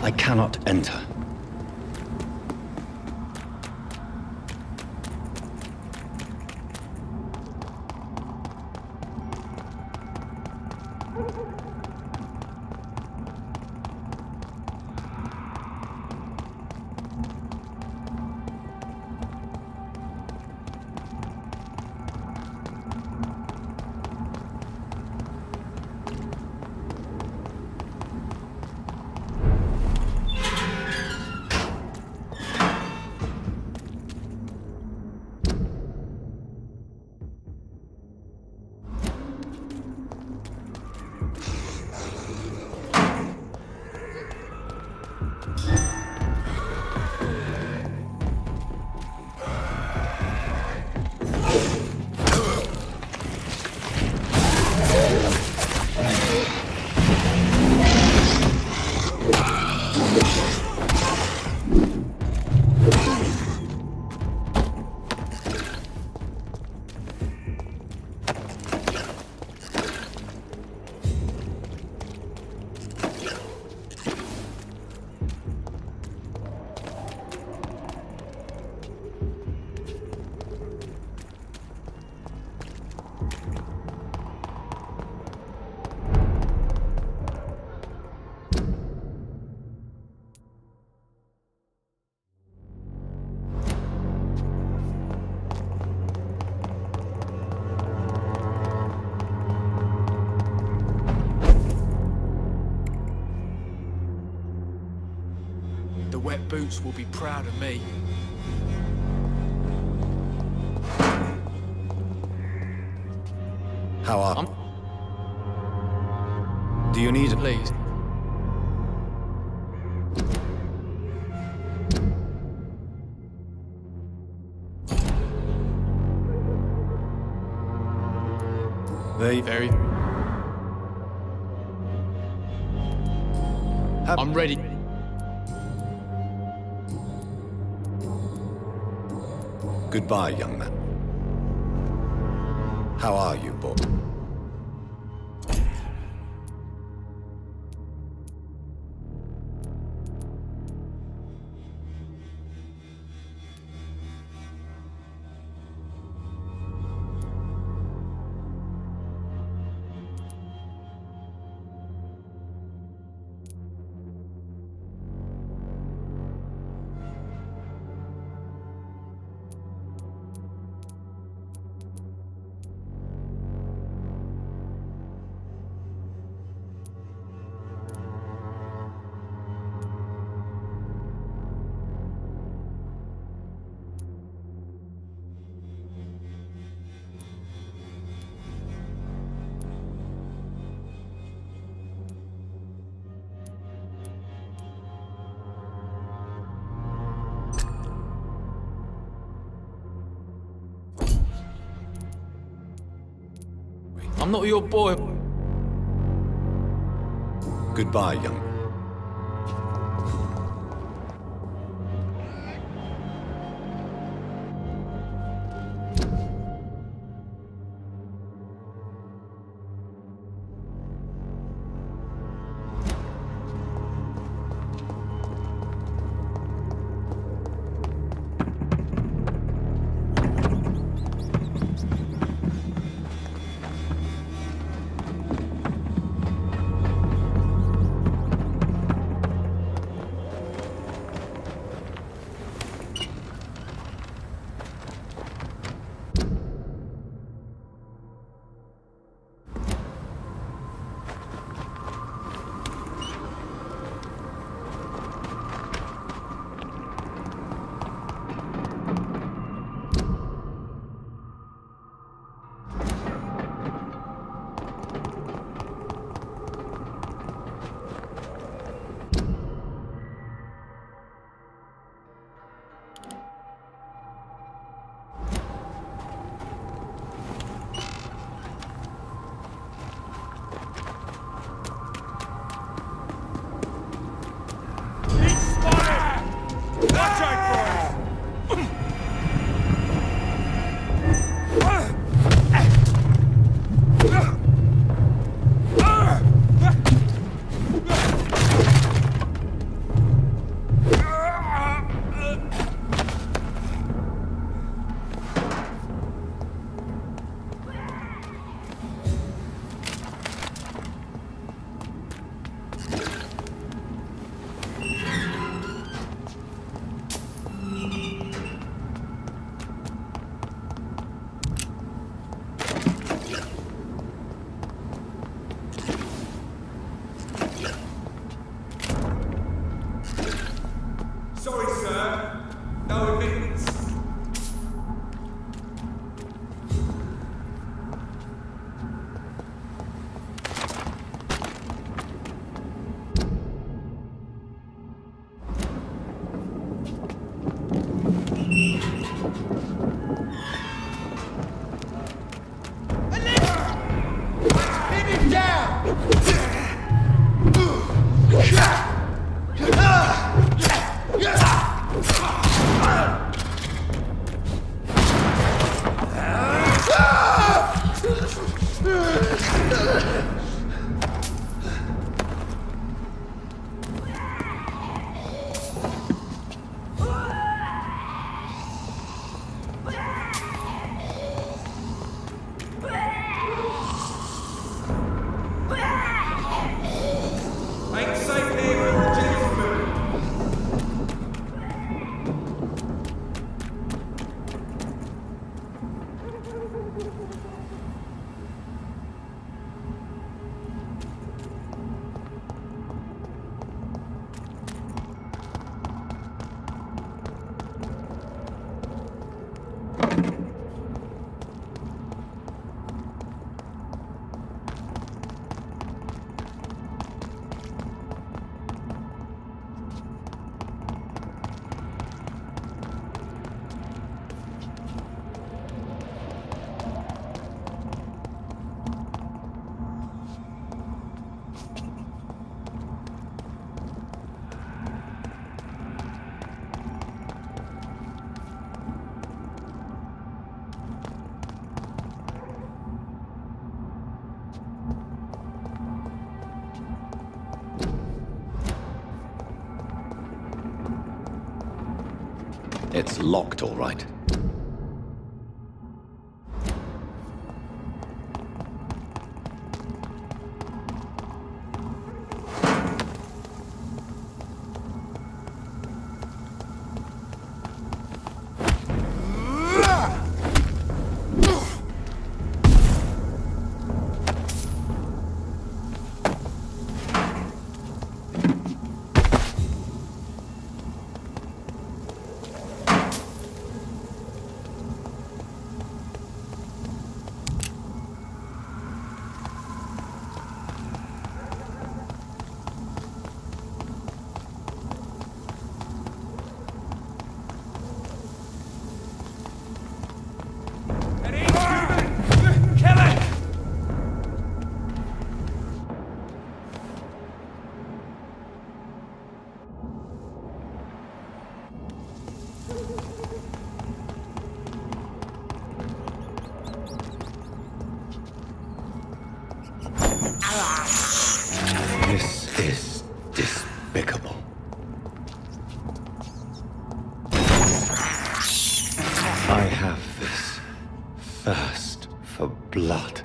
I cannot enter. The wet boots will be proud of me. How are... Do you need... Please. Very... I'm ready. Goodbye, young man. How are you, boy? I'm not your boy. Goodbye, young. It's locked, all right. This is despicable. I have this thirst for blood.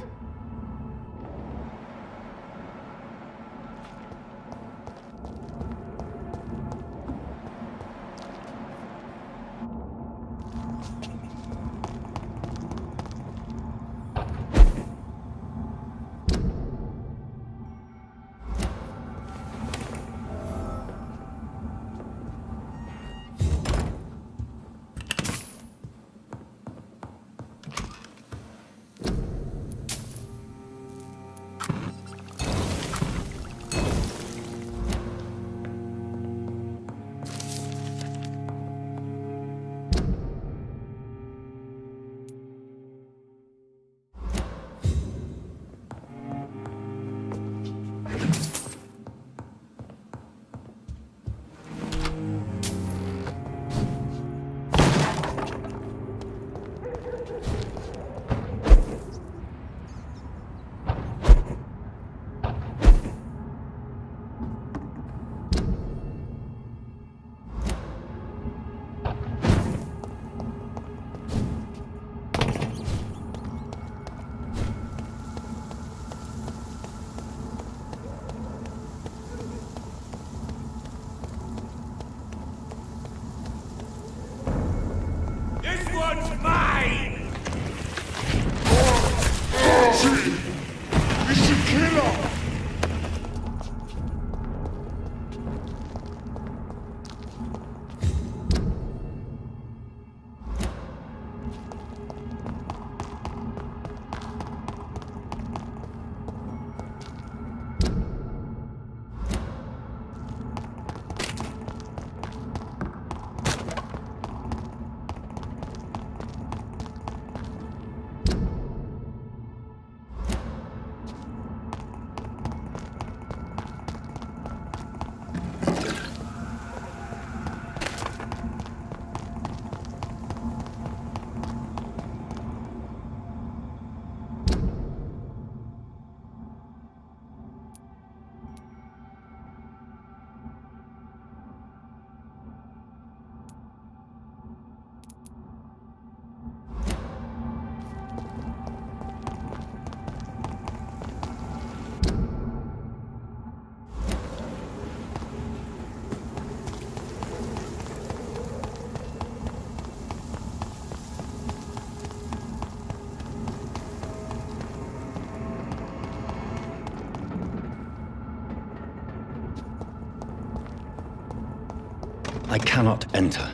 I cannot enter.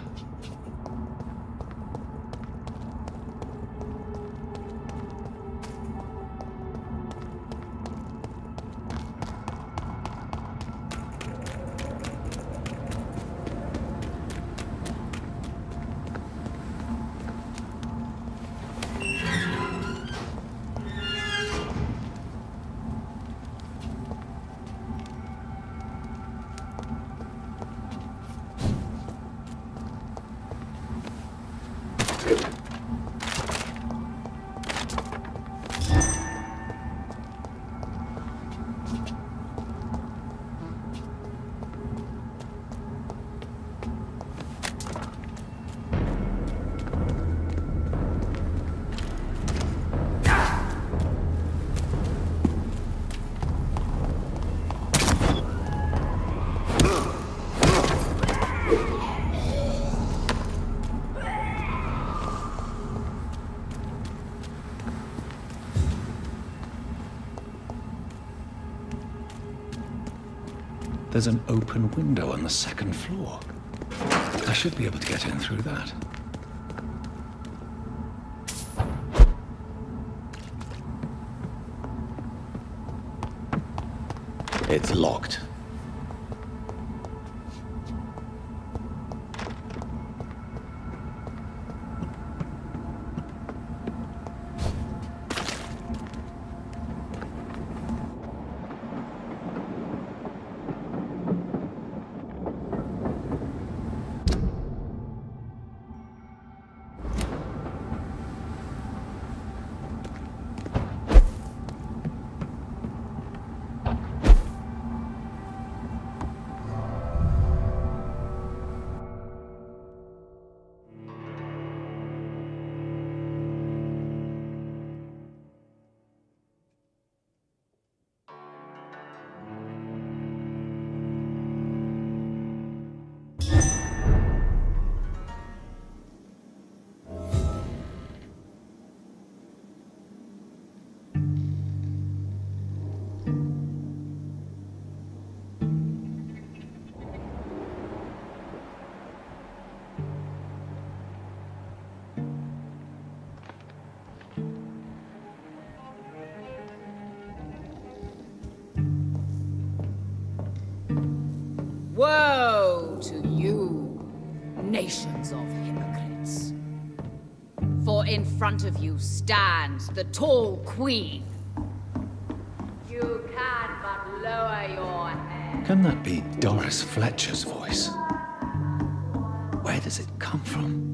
There's an open window on the second floor. I should be able to get in through that. It's locked. Woe to you, nations of hypocrites. For in front of you stands the tall queen. You can but lower your head. Can that be Doris Fletcher's voice? Where does it come from?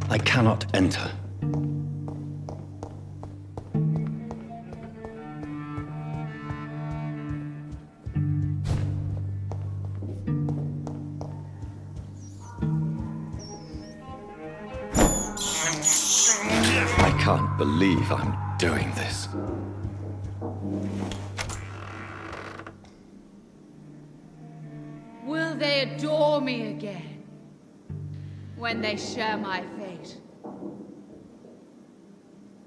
I cannot enter. I can't believe I'm doing this. Will they adore me again when they share my fate?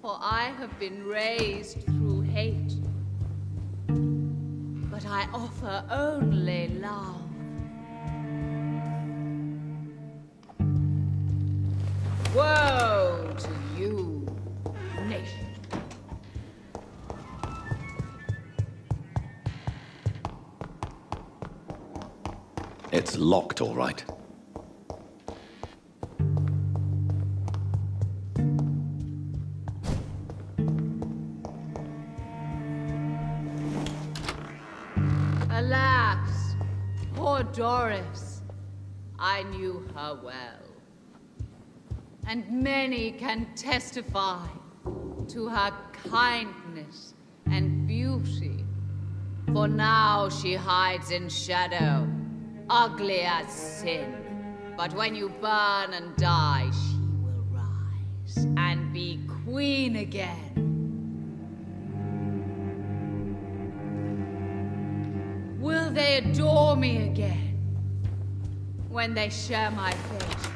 For I have been raised through hate, but I offer only love. Woe to you, nation. It's locked, all right. Alas, poor Doris. I knew her well. And many can testify to her kindness and beauty. For now she hides in shadow, ugly as sin. But when you burn and die, she will rise and be queen again. Will they adore me again when they share my fate?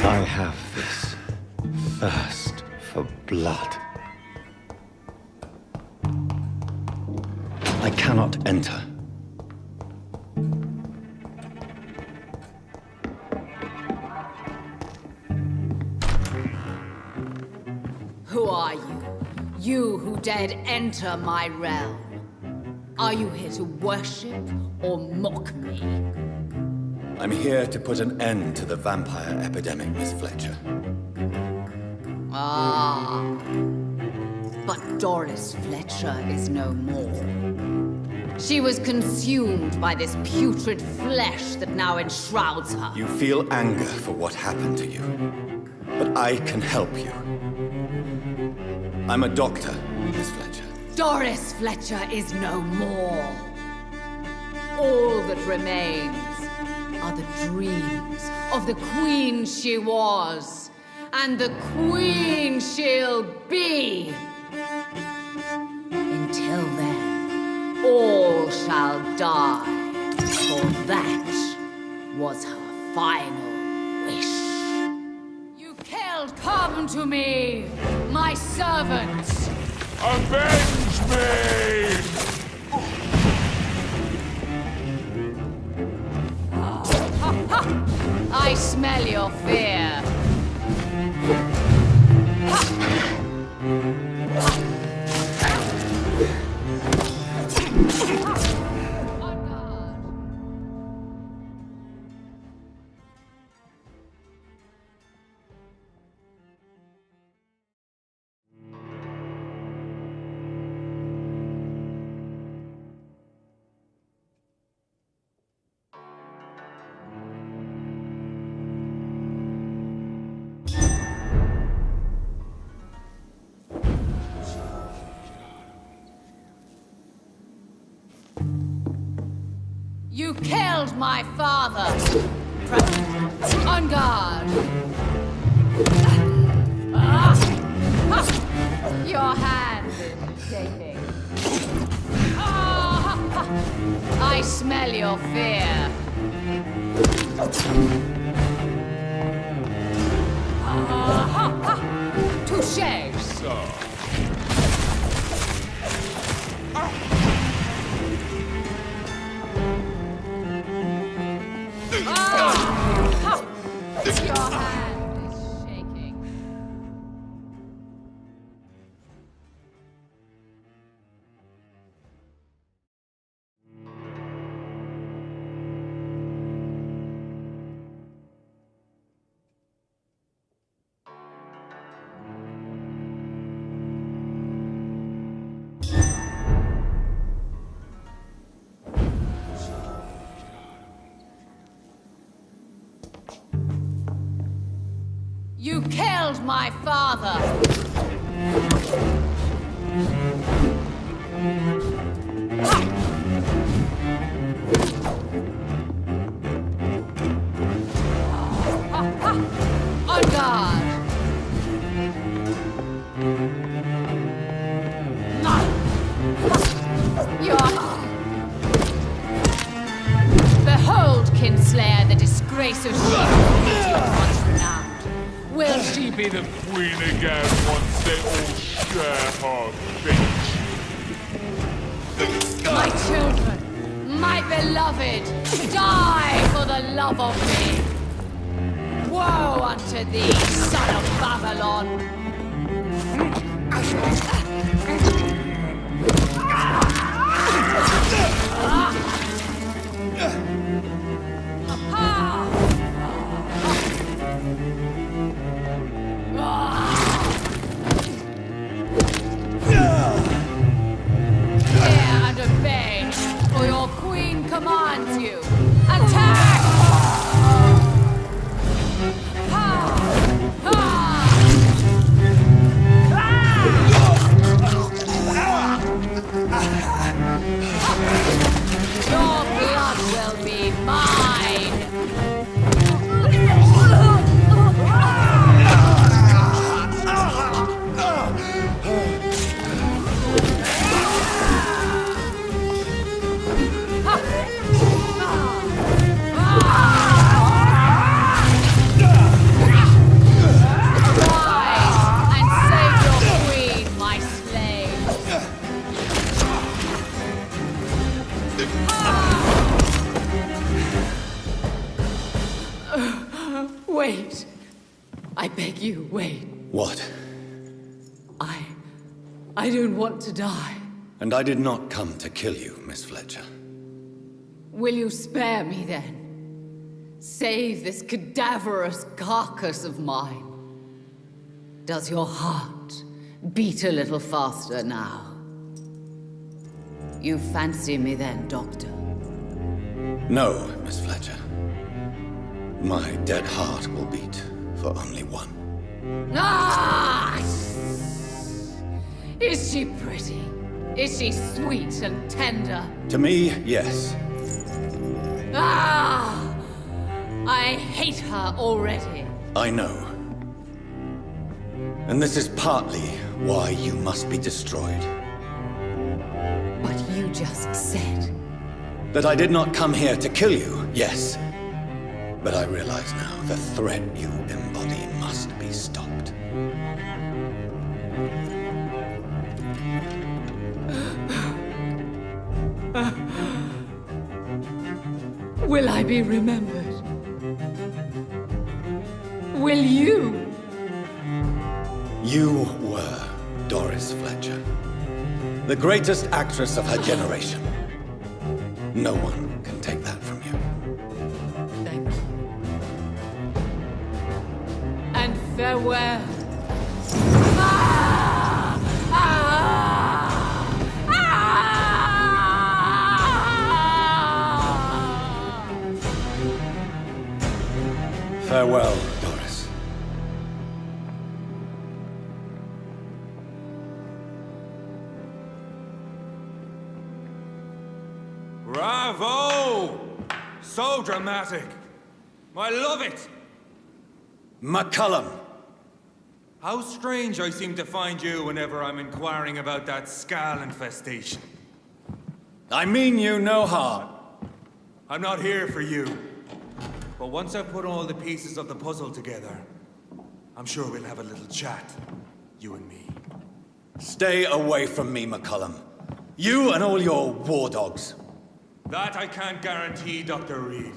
I have this thirst for blood. I cannot enter. Who are you? You who dared enter my realm. Are you here to worship or mock me? I'm here to put an end to the vampire epidemic, Miss Fletcher. Ah. But Doris Fletcher is no more. She was consumed by this putrid flesh that now enshrouds her. You feel anger for what happened to you, but I can help you. I'm a doctor, Miss Fletcher. Doris Fletcher is no more. All that remains are the dreams of the queen she was, and the queen she'll be. Until then, all shall die, for that was her final wish. You killed, come to me, my servants. Avenge me! I smell your fear. You killed my father! On guard! Your hand is shaking. I smell your fear. Touché! Your hand is shaking. You killed my father! On guard! Behold, Kinslayer, the disgrace of she once renowned. Will she be the queen again once they all share her fate? My children, my beloved, die for the love of me! Woe unto thee, son of Babylon! What? I don't want to die. And I did not come to kill you, Miss Fletcher. Will you spare me then? Save this cadaverous carcass of mine. Does your heart beat a little faster now? You fancy me then, Doctor? No, Miss Fletcher. My dead heart will beat for only one. Ah! Is she pretty? Is she sweet and tender? To me, yes. Ah! I hate her already. I know. And this is partly why you must be destroyed. But you just said... That I did not come here to kill you, yes. But I realize now the threat you embody must be stopped. Will I be remembered? Will you? You were Doris Fletcher, the greatest actress of her generation. No one can take that from you. Thank you. And farewell. Ah! Ah! Ah! Farewell, Doris. Bravo! So dramatic. I love it. McCullum! How strange I seem to find you whenever I'm inquiring about that Skal infestation. I mean you no harm. I'm not here for you. But once I've put all the pieces of the puzzle together, I'm sure we'll have a little chat, you and me. Stay away from me, McCullum. You and all your war dogs. That I can't guarantee, Dr. Reed.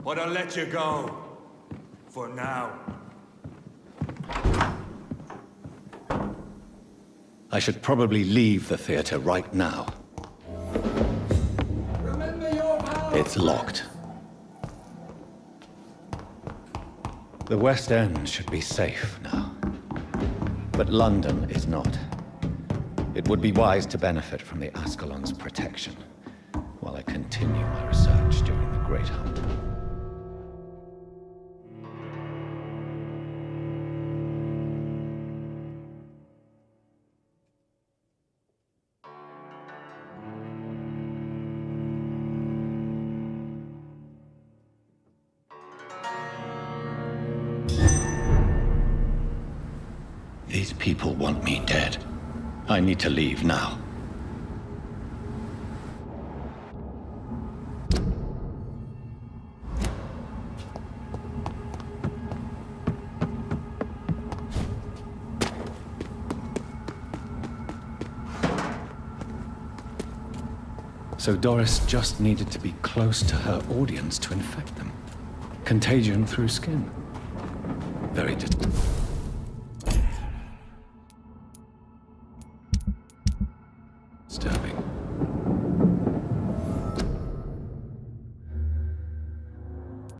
But I'll let you go. For now. I should probably leave the theater right now. It's locked. The West End should be safe now. But London is not. It would be wise to benefit from the Ascalon's protection while I continue my research during the Great Hunt. These people want me dead. I need to leave now. So Doris just needed to be close to her audience to infect them. Contagion through skin. Very distant.